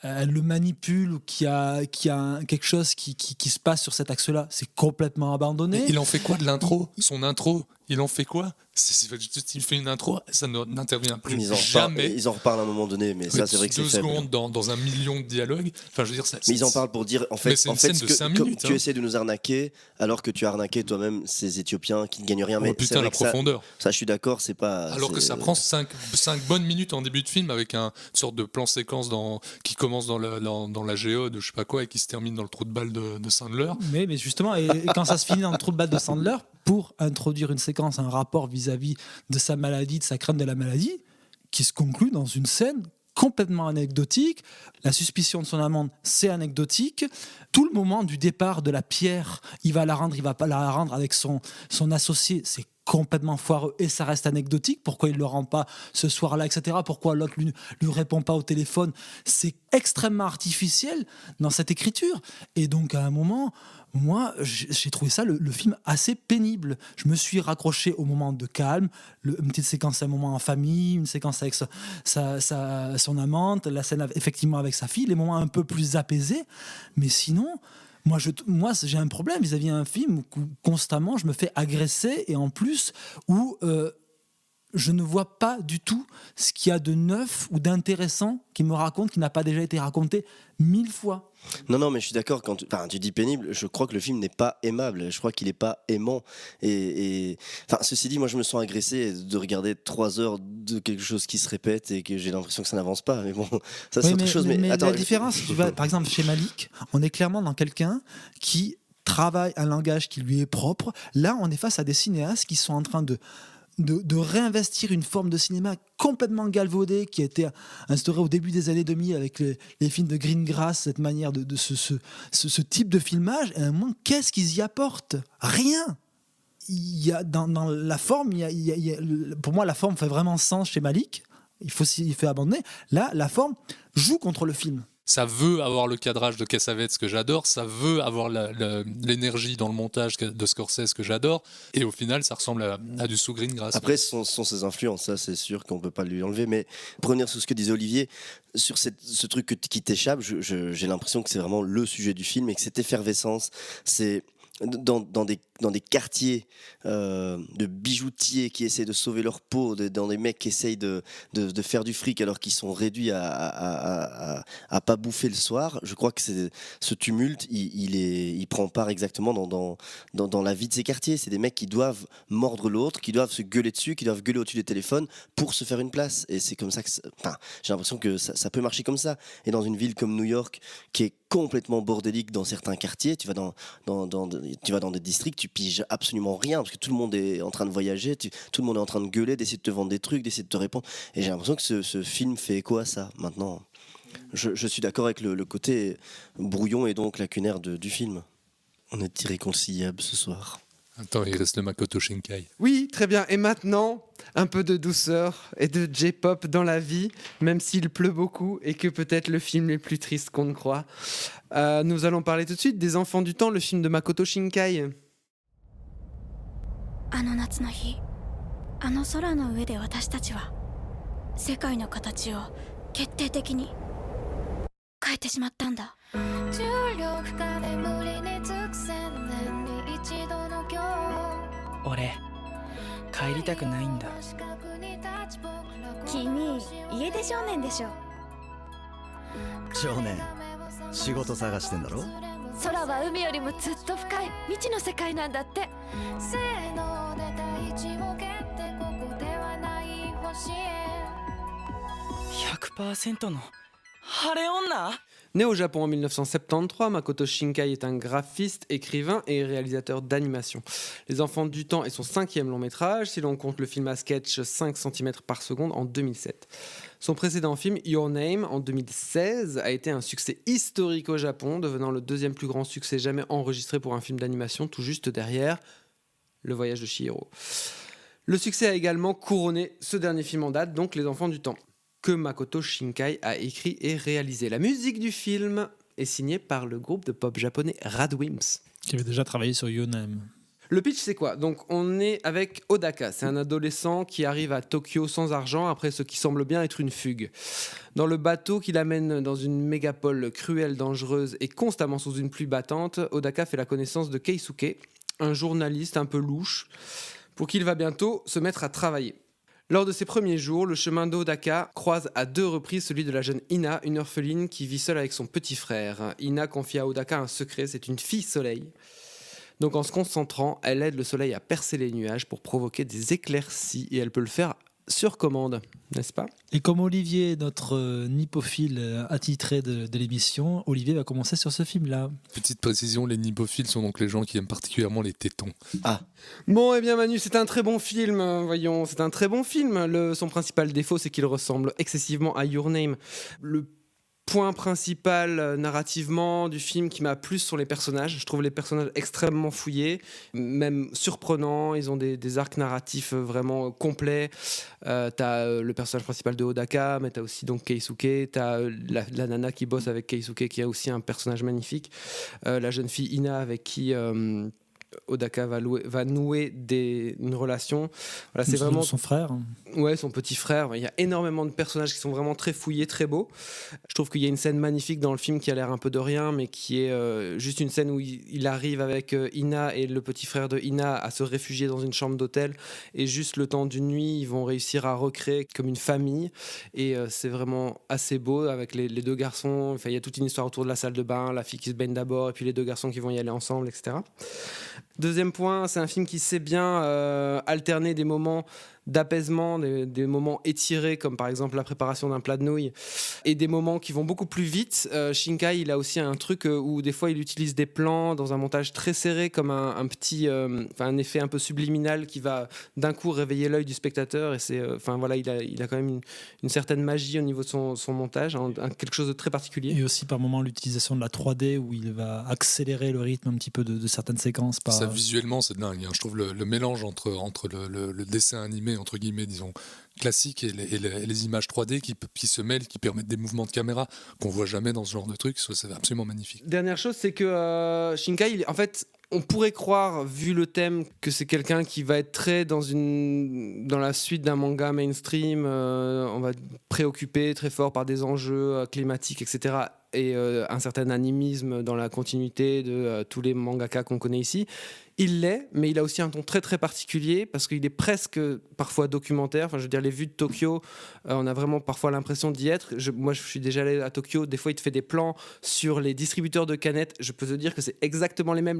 elle le manipule, ou qu'il y a quelque chose qui se passe sur cet axe-là. C'est complètement abandonné. Il en fait quoi de l'intro? Son intro, il en fait quoi? Il fait une intro, ça n'intervient plus jamais. Ils en reparlent à un moment donné, mais ça c'est vrai que c'est faible. 2 secondes dans un million de dialogues. Enfin, je veux dire, mais ils en parlent pour dire, en fait, c'est une scène de 5 minutes. Tu essaies de nous arnaquer, alors que tu as arnaqué toi-même ces Éthiopiens qui ne gagnent rien. Mais putain, la profondeur. Ça, je suis d'accord, c'est pas. Alors que ça prend 5 bonnes minutes en début de film, avec une sorte de plan séquence qui commence dans la géode, je sais pas quoi, et qui se termine dans le trou de balle de Sandler. Mais justement, et quand ça se finit dans le trou de balle de Sandler, pour introduire une séquence, un rapport vis-à-vis de sa maladie, de sa crainte de la maladie, qui se conclut dans une scène complètement anecdotique. La suspicion de son amante, c'est anecdotique. Tout le moment du départ de la pierre, il va la rendre, il va pas la rendre avec son associé, c'est complètement foireux, et ça reste anecdotique. Pourquoi il ne le rend pas ce soir-là, etc. Pourquoi l'autre lui répond pas au téléphone? C'est extrêmement artificiel dans cette écriture. Et donc à un moment, moi j'ai trouvé ça le film assez pénible. Je me suis raccroché au moment de calme, une petite séquence, un moment en famille, une séquence avec son amante, la scène effectivement avec sa fille, les moments un peu plus apaisés. Mais sinon, moi, j'ai un problème vis-à-vis d'un film où constamment je me fais agresser, et en plus où je ne vois pas du tout ce qu'il y a de neuf ou d'intéressant qui me raconte, qui n'a pas déjà été raconté 1000 fois. Non, mais je suis d'accord. Quand tu dis pénible, je crois que le film n'est pas aimable. Je crois qu'il n'est pas aimant. Ceci dit, moi, je me sens agressé de regarder 3 heures de quelque chose qui se répète et que j'ai l'impression que ça n'avance pas. Mais bon, ça, c'est autre chose. Mais attends, la différence, par exemple, chez Malik, on est clairement dans quelqu'un qui travaille un langage qui lui est propre. Là, on est face à des cinéastes qui sont en train de réinvestir une forme de cinéma complètement galvaudée qui a été instaurée au début des années 2000 avec les films de Greengrass, cette manière de ce type de filmage. Et à un moment, qu'est-ce qu'ils y apportent? Rien. Il y a dans la forme, pour moi, la forme fait vraiment sens chez Malik. Il fait abandonner. Là, la forme joue contre le film. Ça veut avoir le cadrage de Cassavetes que j'adore, ça veut avoir l'énergie dans le montage de Scorsese que j'adore, et au final ça ressemble à du sous Greengrass. Après, ce sont ses influences, ça c'est sûr qu'on peut pas lui enlever, mais pour revenir sur ce que disait Olivier, sur ce truc qui t'échappe, j'ai l'impression que c'est vraiment le sujet du film, et que cette effervescence, c'est dans des quartiers de bijoutiers qui essaient de sauver leur peau, dans des mecs qui essayent de faire du fric alors qu'ils sont réduits à pas bouffer le soir. Je crois que ce tumulte, il prend part exactement dans la vie de ces quartiers. C'est des mecs qui doivent mordre l'autre, qui doivent se gueuler dessus, qui doivent gueuler au-dessus des téléphones pour se faire une place. Et c'est comme ça que j'ai l'impression que ça peut marcher comme ça. Et dans une ville comme New York, qui est complètement bordélique dans certains quartiers. Tu vas tu vas dans des districts, tu piges absolument rien parce que tout le monde est en train de voyager, tout le monde est en train de gueuler, d'essayer de te vendre des trucs, d'essayer de te répondre. Et j'ai l'impression que ce film fait écho à ça maintenant. Je suis d'accord avec le côté brouillon et donc lacunaire du film. On est irréconciliables ce soir. Attends, il reste le Makoto Shinkai. Oui, très bien. Et maintenant, un peu de douceur et de J-pop dans la vie, même s'il pleut beaucoup et que peut-être le film est plus triste qu'on ne croit. Nous allons parler tout de suite des Enfants du Temps, le film de Makoto Shinkai. あの夏の日、あの空の上で私たちは世界の形を決定的に変えてしまったんだ。重力下で無理につく千年に一度の今日。俺帰りたくないんだ。君家出少年でしょ。少年、仕事探してんだろ。空は海よりもずっと深い未知の世界なんだって。せーので大地を蹴ってここではない星へ。100% の晴れ女。 Né au Japon en 1973, Makoto Shinkai est un graphiste, écrivain et réalisateur d'animation. Les Enfants du Temps est son 5e long métrage, si l'on compte le film à sketch 5 cm par seconde en 2007. Son précédent film, Your Name, en 2016, a été un succès historique au Japon, devenant le 2e plus grand succès jamais enregistré pour un film d'animation, tout juste derrière Le Voyage de Chihiro. Le succès a également couronné ce dernier film en date, donc Les Enfants du Temps, que Makoto Shinkai a écrit et réalisé. La musique du film est signée par le groupe de pop japonais Radwimps, qui avait déjà travaillé sur Your Name. Le pitch, c'est quoi? Donc, on est avec Odaka. C'est un adolescent qui arrive à Tokyo sans argent après ce qui semble bien être une fugue. Dans le bateau qui l'amène dans une mégapole cruelle, dangereuse et constamment sous une pluie battante, Odaka fait la connaissance de Keisuke, un journaliste un peu louche, pour qui il va bientôt se mettre à travailler. Lors de ses premiers jours, le chemin d'Odaka croise à 2 reprises celui de la jeune Ina, une orpheline qui vit seule avec son petit frère. Ina confie à Odaka un secret, c'est une fille soleil. Donc en se concentrant, elle aide le soleil à percer les nuages pour provoquer des éclaircies et elle peut le faire sur commande, n'est-ce pas? Et comme Olivier, notre nippophile attitré de l'émission, Olivier va commencer sur ce film-là. Petite précision, les nippophiles sont donc les gens qui aiment particulièrement les tétons. Ah. Bon, eh bien Manu, c'est un très bon film, voyons, c'est un très bon film. Son principal défaut, c'est qu'il ressemble excessivement à Your Name. Le point principal narrativement du film qui m'a plu sont les personnages. Je trouve les personnages extrêmement fouillés, même surprenants. Ils ont des arcs narratifs vraiment complets. T'as le personnage principal de Odaka, mais t'as aussi donc Keisuke. T'as la nana qui bosse avec Keisuke, qui a aussi un personnage magnifique. La jeune fille Ina avec qui Odaka va nouer une relation. Voilà, c'est vraiment son frère. Ouais, son petit frère. Il y a énormément de personnages qui sont vraiment très fouillés, très beaux. Je trouve qu'il y a une scène magnifique dans le film qui a l'air un peu de rien, mais qui est juste une scène où il arrive avec Ina et le petit frère de Ina à se réfugier dans une chambre d'hôtel. Et juste le temps d'une nuit, ils vont réussir à recréer comme une famille. Et c'est vraiment assez beau avec les 2 garçons. Enfin, il y a toute une histoire autour de la salle de bain, la fille qui se baigne d'abord, et puis les 2 garçons qui vont y aller ensemble, etc. Deuxième point, c'est un film qui sait bien alterner des moments d'apaisement, des moments étirés comme par exemple la préparation d'un plat de nouilles et des moments qui vont beaucoup plus vite. Shinkai, il a aussi un truc où des fois il utilise des plans dans un montage très serré comme un petit un effet un peu subliminal qui va d'un coup réveiller l'œil du spectateur et c'est voilà, il a quand même une certaine magie au niveau de son montage, quelque chose de très particulier. Et aussi par moment l'utilisation de la 3D où il va accélérer le rythme un petit peu de certaines séquences. Ça visuellement c'est dingue, hein. Je trouve le mélange entre le dessin animé entre guillemets disons classique et les images 3D qui se mêlent, qui permettent des mouvements de caméra qu'on voit jamais dans ce genre de truc, c'est absolument magnifique. Dernière chose, c'est que Shinkai, en fait, on pourrait croire, vu le thème, que c'est quelqu'un qui va être très dans la suite d'un manga mainstream, on va préoccupé très fort par des enjeux climatiques, etc. et un certain animisme dans la continuité de tous les mangaka qu'on connaît ici. Il l'est, mais il a aussi un ton très très particulier parce qu'il est presque parfois documentaire. Enfin, je veux dire, les vues de Tokyo, on a vraiment parfois l'impression d'y être. Moi, je suis déjà allé à Tokyo. Des fois, il te fait des plans sur les distributeurs de canettes. Je peux te dire que c'est exactement les mêmes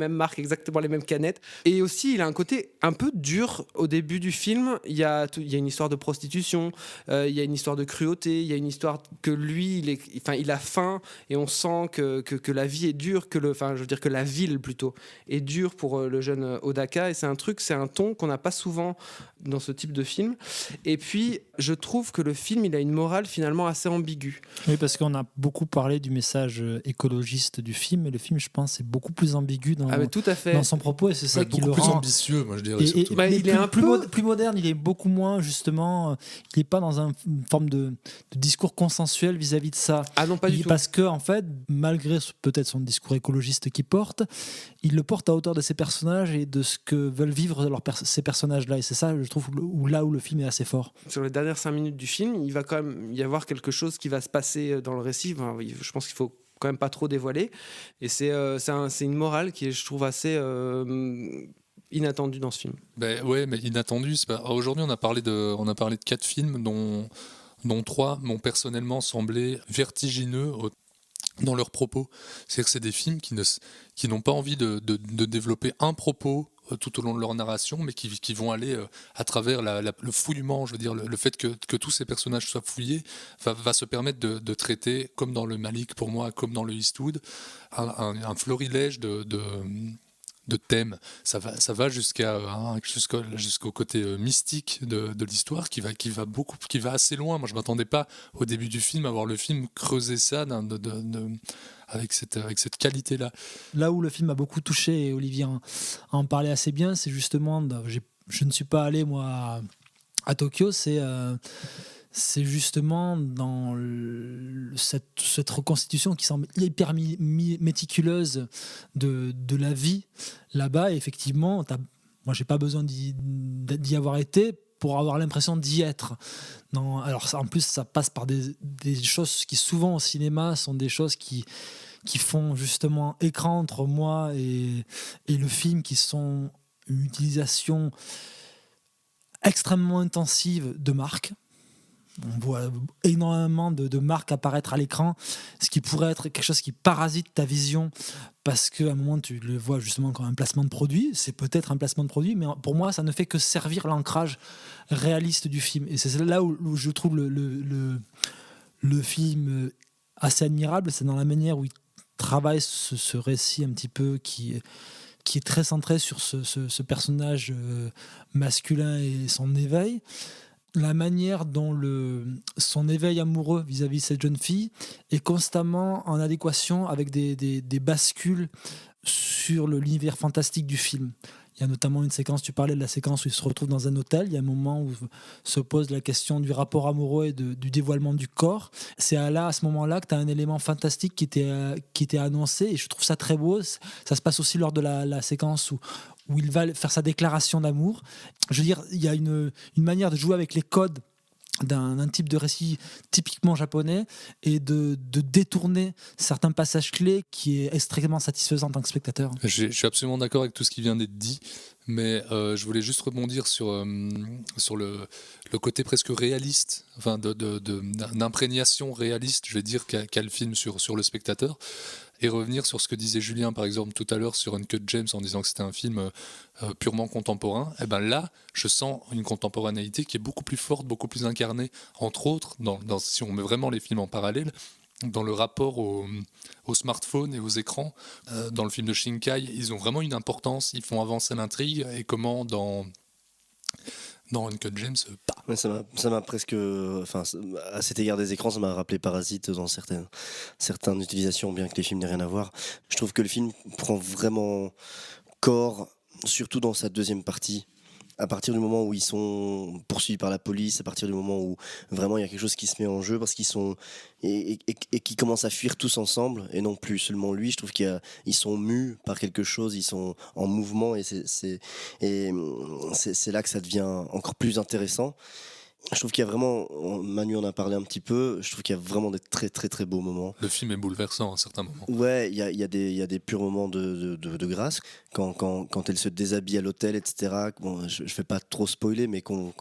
marques, exactement les mêmes canettes. Et aussi, il a un côté un peu dur au début du film. Il y a une histoire de prostitution, il y a une histoire de cruauté, il y a une histoire que lui, il a faim et on sent que la vie est dure, que la ville plutôt est dure pour le jeune Odaka. Et c'est un ton qu'on n'a pas souvent dans ce type de film. Et puis, je trouve que le film, il a une morale finalement assez ambiguë. Oui, parce qu'on a beaucoup parlé du message écologiste du film, et le film, je pense, est beaucoup plus ambigu tout à fait. dans son propos, et c'est ça qui le rend... Beaucoup plus ambitieux, moi je dirais. Il est un peu plus moderne, il est beaucoup moins, justement, il n'est pas dans une forme de discours consensuel vis-à-vis de ça. Ah non, pas du tout. Parce que, en fait, malgré peut-être son discours écologiste qu'il porte, il le porte à hauteur de ses personnages et de ce que veulent vivre ces personnages-là. Et c'est ça, je trouve, là où le film est assez fort. Sur les dernières 5 minutes du film, il va quand même y avoir quelque chose qui va se passer dans le récit. Enfin, je pense qu'il faut quand même pas trop dévoiler. Et c'est une morale qui est, je trouve, assez inattendue dans ce film. Ouais, mais inattendue. Aujourd'hui, on a parlé de 4 films dont 3 m'ont personnellement semblé vertigineux dans leurs propos. C'est-à-dire que c'est des films qui n'ont pas envie de développer un propos tout au long de leur narration, mais qui vont aller à travers le fouillement, je veux dire, le fait que tous ces personnages soient fouillés va se permettre de traiter, comme dans le Malick pour moi, comme dans le Eastwood, un florilège de thèmes. Ça va jusqu'au côté mystique de l'histoire qui va assez loin. Moi, je m'attendais pas au début du film à voir le film creuser ça avec cette qualité-là. Là où le film a beaucoup touché, et Olivier en parlait assez bien, c'est justement, je ne suis pas allé moi à Tokyo, c'est justement dans cette reconstitution qui semble hyper méticuleuse de la vie là-bas. Et effectivement, moi, j'ai pas besoin d'y avoir été pour avoir l'impression d'y être. Alors, en plus, ça passe par des choses qui, souvent au cinéma, sont des choses qui font justement écran entre moi et le film, qui sont une utilisation extrêmement intensive de marques. On voit énormément de marques apparaître à l'écran, ce qui pourrait être quelque chose qui parasite ta vision, parce qu'à un moment tu le vois justement comme un placement de produit. C'est peut-être un placement de produit, mais pour moi ça ne fait que servir l'ancrage réaliste du film. Et c'est là où je trouve le film assez admirable. C'est dans la manière où il travaille ce récit un petit peu qui est très centré sur ce personnage masculin et son éveil. La manière dont son éveil amoureux vis-à-vis de cette jeune fille est constamment en adéquation avec des bascules sur l'univers fantastique du film. Il y a notamment une séquence, tu parlais de la séquence où il se retrouve dans un hôtel, il y a un moment où se pose la question du rapport amoureux et du dévoilement du corps. C'est à ce moment-là que tu as un élément fantastique qui était annoncé, et je trouve ça très beau. Ça se passe aussi lors de la séquence où il va faire sa déclaration d'amour. Je veux dire, il y a une manière de jouer avec les codes d'un type de récit typiquement japonais et de détourner certains passages clés qui est extrêmement satisfaisant en tant que spectateur. Je suis absolument d'accord avec tout ce qui vient d'être dit, mais je voulais juste rebondir sur le côté presque réaliste, enfin d'imprégnation réaliste, je vais dire, qu'a le film sur le spectateur. Et revenir sur ce que disait Julien, par exemple, tout à l'heure sur Uncut James, en disant que c'était un film purement contemporain. Et ben là, je sens une contemporanéité qui est beaucoup plus forte, beaucoup plus incarnée, entre autres, si on met vraiment les films en parallèle, dans le rapport au smartphone et aux écrans. Dans le film de Shinkai, ils ont vraiment une importance, ils font avancer l'intrigue, et comment dans Uncut James, pas. Ça m'a presque, à cet égard des écrans, ça m'a rappelé Parasite dans certaines utilisations, bien que les films n'aient rien à voir. Je trouve que le film prend vraiment corps, surtout dans sa deuxième partie. À partir du moment où ils sont poursuivis par la police, à partir du moment où vraiment il y a quelque chose qui se met en jeu, parce qu'ils sont et qui commencent à fuir tous ensemble, et non plus seulement lui. Je trouve qu'ils sont mus par quelque chose, ils sont en mouvement, et c'est là que ça devient encore plus intéressant. je trouve qu'il y a vraiment, Manu en a parlé un petit peu, je trouve qu'il y a vraiment des très très très beaux moments. Le film est bouleversant à certains moments. Ouais, il y a des purs moments de grâce, quand elle se déshabille à l'hôtel, etc. Bon, je vais pas trop spoiler, mais qu'on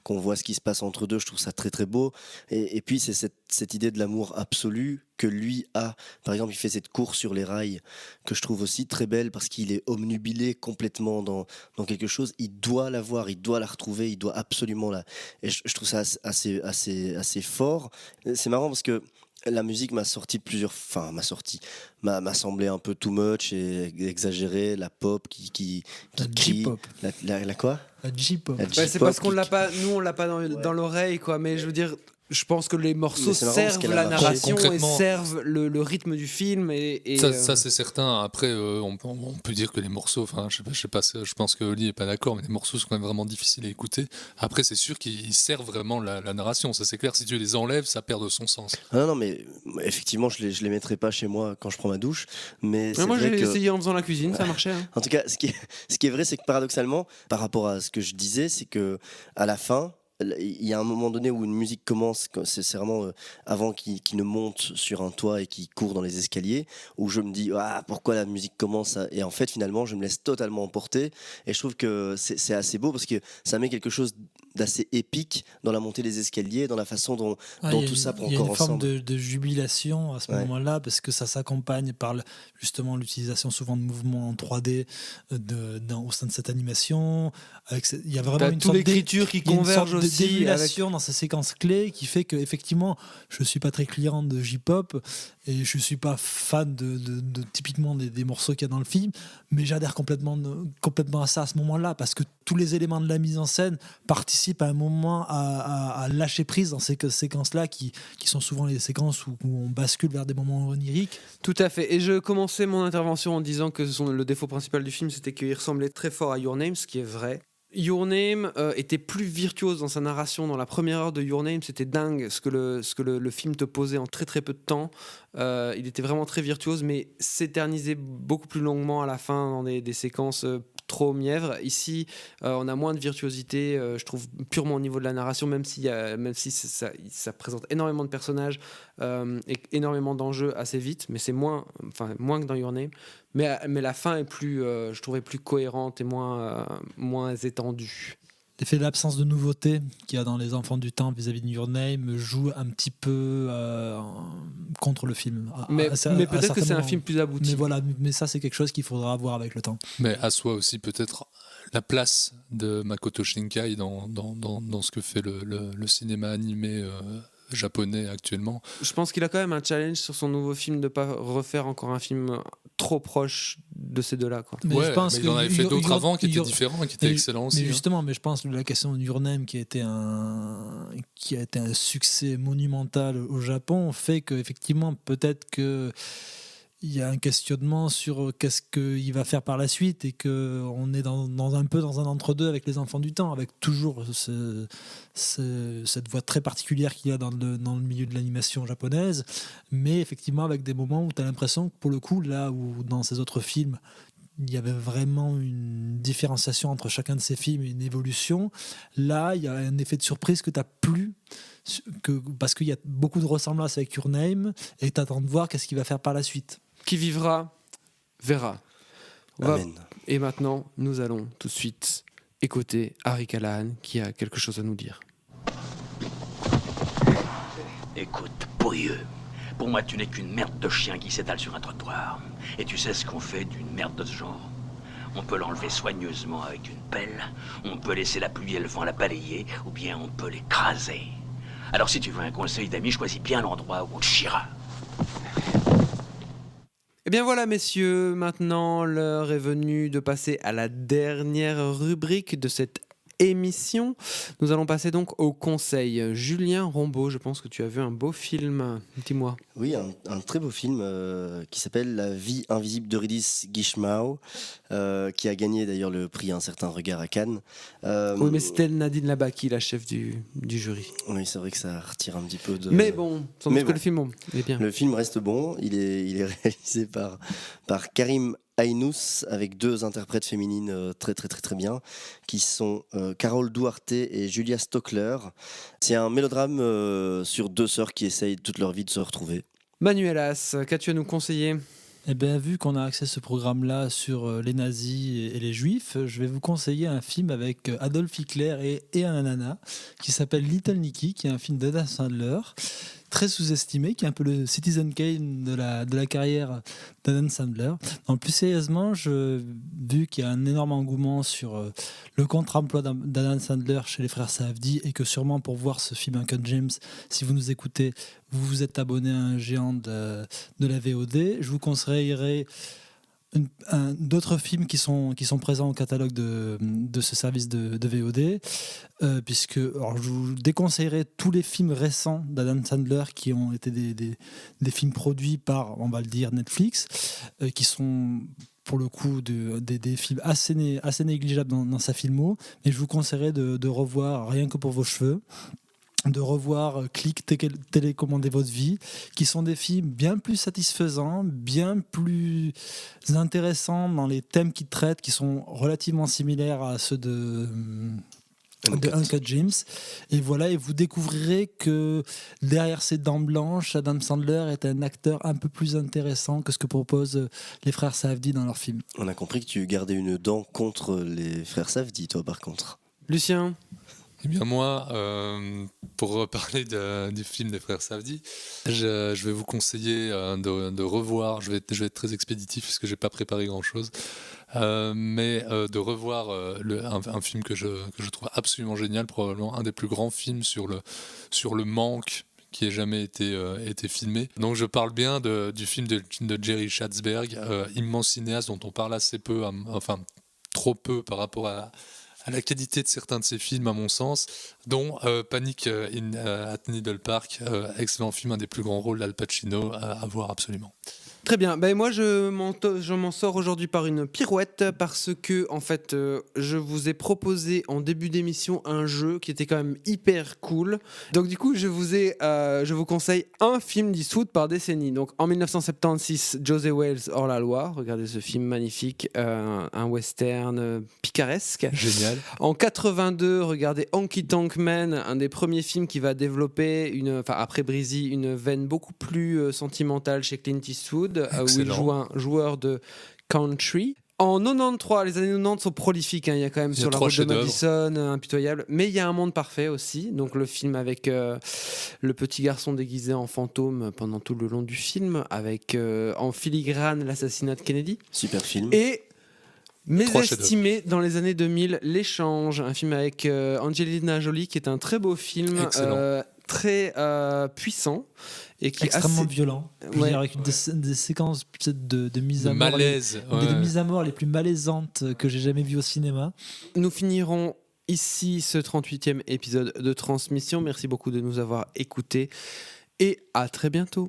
voit ce qui se passe entre deux, je trouve ça très très beau. Et puis c'est cette idée de l'amour absolu que lui a. Par exemple, il fait cette course sur les rails que je trouve aussi très belle parce qu'il est omnubilé complètement dans quelque chose. Il doit la voir, il doit la retrouver, il doit absolument la. Et je trouve ça assez fort. C'est marrant parce que la musique m'a semblé un peu too much et exagéré. La pop qui crie. J-pop. La quoi? La J-pop. C'est parce qu'on l'a pas, nous on l'a pas dans l'oreille, quoi. Mais je veux dire. Je pense que les morceaux servent la narration et servent le rythme du film. Ça c'est certain. Après, on peut dire que les morceaux, enfin, je sais pas, je pense que Oli n'est pas d'accord, mais les morceaux sont quand même vraiment difficiles à écouter. Après, c'est sûr qu'ils servent vraiment la narration. Ça, c'est clair. Si tu les enlèves, ça perd de son sens. Non, mais effectivement, je les mettrai pas chez moi quand je prends ma douche. Mais moi, j'ai essayé en faisant la cuisine, ça marchait. Hein. En tout cas, ce qui est vrai, c'est que paradoxalement, par rapport à ce que je disais, c'est que à la fin, il y a un moment donné où une musique commence, c'est vraiment avant qu'il ne monte sur un toit et qu'il court dans les escaliers, où je me dis pourquoi la musique commence et en fait finalement je me laisse totalement emporter et je trouve que c'est assez beau parce que ça met quelque chose d'assez épique dans la montée des escaliers, dans la façon dont tout ça prend corps ensemble. Il y a une forme de jubilation à ce moment-là parce que ça s'accompagne par justement l'utilisation souvent de mouvements en 3D au sein de cette animation. Il y a vraiment une sorte d'écriture qui converge aussi. D'émulation dans ces séquences clés qui fait que effectivement je suis pas très client de J-pop et je suis pas fan de typiquement des morceaux qu'il y a dans le film, mais j'adhère complètement à ça à ce moment-là parce que tous les éléments de la mise en scène participent à un moment à lâcher prise dans ces séquences-là qui sont souvent les séquences où on bascule vers des moments oniriques. Tout à fait. Et je commençais mon intervention en disant que le défaut principal du film, c'était qu'il ressemblait très fort à Your Name, ce qui est vrai. Your Name était plus virtuose dans sa narration. Dans la première heure de Your Name, c'était dingue ce que le film te posait en très très peu de temps. Il était vraiment très virtuose, mais s'éternisait beaucoup plus longuement à la fin dans des séquences trop mièvres. Ici, on a moins de virtuosité, je trouve, purement au niveau de la narration, même si ça présente énormément de personnages et énormément d'enjeux assez vite, mais c'est moins que dans Your Name. Mais la fin est je trouvais plus cohérente et moins étendue. L'effet de l'absence de nouveauté qu'il y a dans Les Enfants du Temps vis-à-vis de Your Name joue un petit peu contre le film. Mais peut-être que c'est un film plus abouti. Mais ça, c'est quelque chose qu'il faudra voir avec le temps. Mais à soi aussi, peut-être la place de Makoto Shinkai dans ce que fait le cinéma animé japonais actuellement. Je pense qu'il a quand même un challenge sur son nouveau film de pas refaire encore un film trop proche de ces deux-là, quoi. Mais je pense il en avait fait d'autres avant qui étaient différents et qui étaient excellents aussi. Mais justement, mais je pense que la question de Your Name qui a été un succès monumental au Japon fait que effectivement peut-être que il y a un questionnement sur qu'est-ce qu'il va faire par la suite et qu'on est un peu dans un entre-deux avec Les Enfants du Temps, avec toujours cette voix très particulière qu'il y a dans le milieu de l'animation japonaise, mais effectivement avec des moments où tu as l'impression que pour le coup, là où dans ces autres films, il y avait vraiment une différenciation entre chacun de ces films et une évolution, là, il y a un effet de surprise que tu n'as plus parce qu'il y a beaucoup de ressemblances avec Your Name et tu attends de voir qu'est-ce qu'il va faire par la suite. Qui vivra, verra. Amen. Et maintenant, nous allons tout de suite écouter Harry Callahan qui a quelque chose à nous dire. Écoute, pourrieux, pour moi tu n'es qu'une merde de chien qui s'étale sur un trottoir. Et tu sais ce qu'on fait d'une merde de ce genre? On peut l'enlever soigneusement avec une pelle, on peut laisser la pluie et le vent la balayer, ou bien on peut l'écraser. Alors si tu veux un conseil d'ami, choisis bien l'endroit où on te chiera. Eh bien voilà, messieurs, maintenant l'heure est venue de passer à la dernière rubrique de cette émission. Nous allons passer donc au conseil. Julien Rombaud, je pense que tu as vu un beau film, dis-moi. Oui, un très beau film qui s'appelle La vie invisible d'Eurydice Guichemau, qui a gagné d'ailleurs le prix Un certain regard à Cannes. Oui, mais c'était Nadine Labaki, la chef du jury. Oui, c'est vrai que ça retire un petit peu de... Mais bon, sans doute que le film est bien. Le film reste bon, il est réalisé par Karim Ainus, avec 2 interprètes féminines très très très très bien, qui sont Carol Duarte et Julia Stockler. C'est un mélodrame sur 2 sœurs qui essayent toute leur vie de se retrouver. Manuelas, qu'as-tu à nous conseiller ? Eh bien, vu qu'on a accès à ce programme-là sur les nazis et les juifs, je vais vous conseiller un film avec Adolf Hitler et un ananas qui s'appelle Little Nicky, qui est un film d'Adam Sandler, très sous-estimé, qui est un peu le Citizen Kane de la carrière d'Adam Sandler. Donc, plus sérieusement, vu qu'il y a un énorme engouement sur le contre-emploi d'Adam Sandler chez les frères Safdie, et que sûrement pour voir ce film Uncut James, si vous nous écoutez, vous vous êtes abonné à un géant de la VOD, je vous conseillerais d'autres films qui sont présents au catalogue de ce service de VOD, puisque alors, je vous déconseillerais tous les films récents d'Adam Sandler qui ont été des films produits par, on va le dire, Netflix, qui sont pour le coup des films assez négligeables dans sa filmo, mais je vous conseillerais de revoir Rien que pour vos cheveux, de revoir Click, télécommander votre vie, qui sont des films bien plus satisfaisants, bien plus intéressants dans les thèmes qu'ils traitent, qui sont relativement similaires à ceux de Uncut James. Et voilà, et vous découvrirez que derrière ces dents blanches, Adam Sandler est un acteur un peu plus intéressant que ce que proposent les frères Safdie dans leurs films. On a compris que tu gardais une dent contre les frères Safdie, toi, par contre. Lucien ? Eh bien moi, pour parler du film des frères Safdie, je vais vous conseiller de revoir, je vais être très expéditif parce que je n'ai pas préparé grand-chose, mais de revoir un film que je trouve absolument génial, probablement un des plus grands films sur le manque qui ait jamais été filmé. Donc je parle bien du film de Jerry Schatzberg, immense cinéaste dont on parle assez peu, enfin trop peu par rapport à la qualité de certains de ses films, à mon sens, dont Panic at Needle Park, excellent film, un des plus grands rôles d'Al Pacino, à voir absolument. Très bien. Ben moi, je m'en sors aujourd'hui par une pirouette parce que, en fait, je vous ai proposé en début d'émission un jeu qui était quand même hyper cool. Donc, du coup, je vous conseille un film d'Eastwood par décennie. Donc, en 1976, José Wales, Hors la loi. Regardez ce film magnifique, un western picaresque. Génial. En 82, regardez Honky Tonk Man, un des premiers films qui va développer, après Breezy, une veine beaucoup plus sentimentale chez Clint Eastwood. Où il joue un joueur de country. En 93, les années 90 sont prolifiques, il y a quand même Sur la route de Madison, Impitoyable, mais il y a Un monde parfait aussi, donc le film avec le petit garçon déguisé en fantôme pendant tout le long du film, avec en filigrane l'assassinat de Kennedy. Super film. Et mésestimé dans les années 2000, L'échange, un film avec Angelina Jolie qui est un très beau film, très puissant et qui extrêmement est assez violent, avec des séquences de mise à mort, malaise, des mises à mort les plus malaisantes que j'ai jamais vues au cinéma. Nous finirons ici ce 38e épisode de Transmission. Merci beaucoup de nous avoir écoutés et à très bientôt.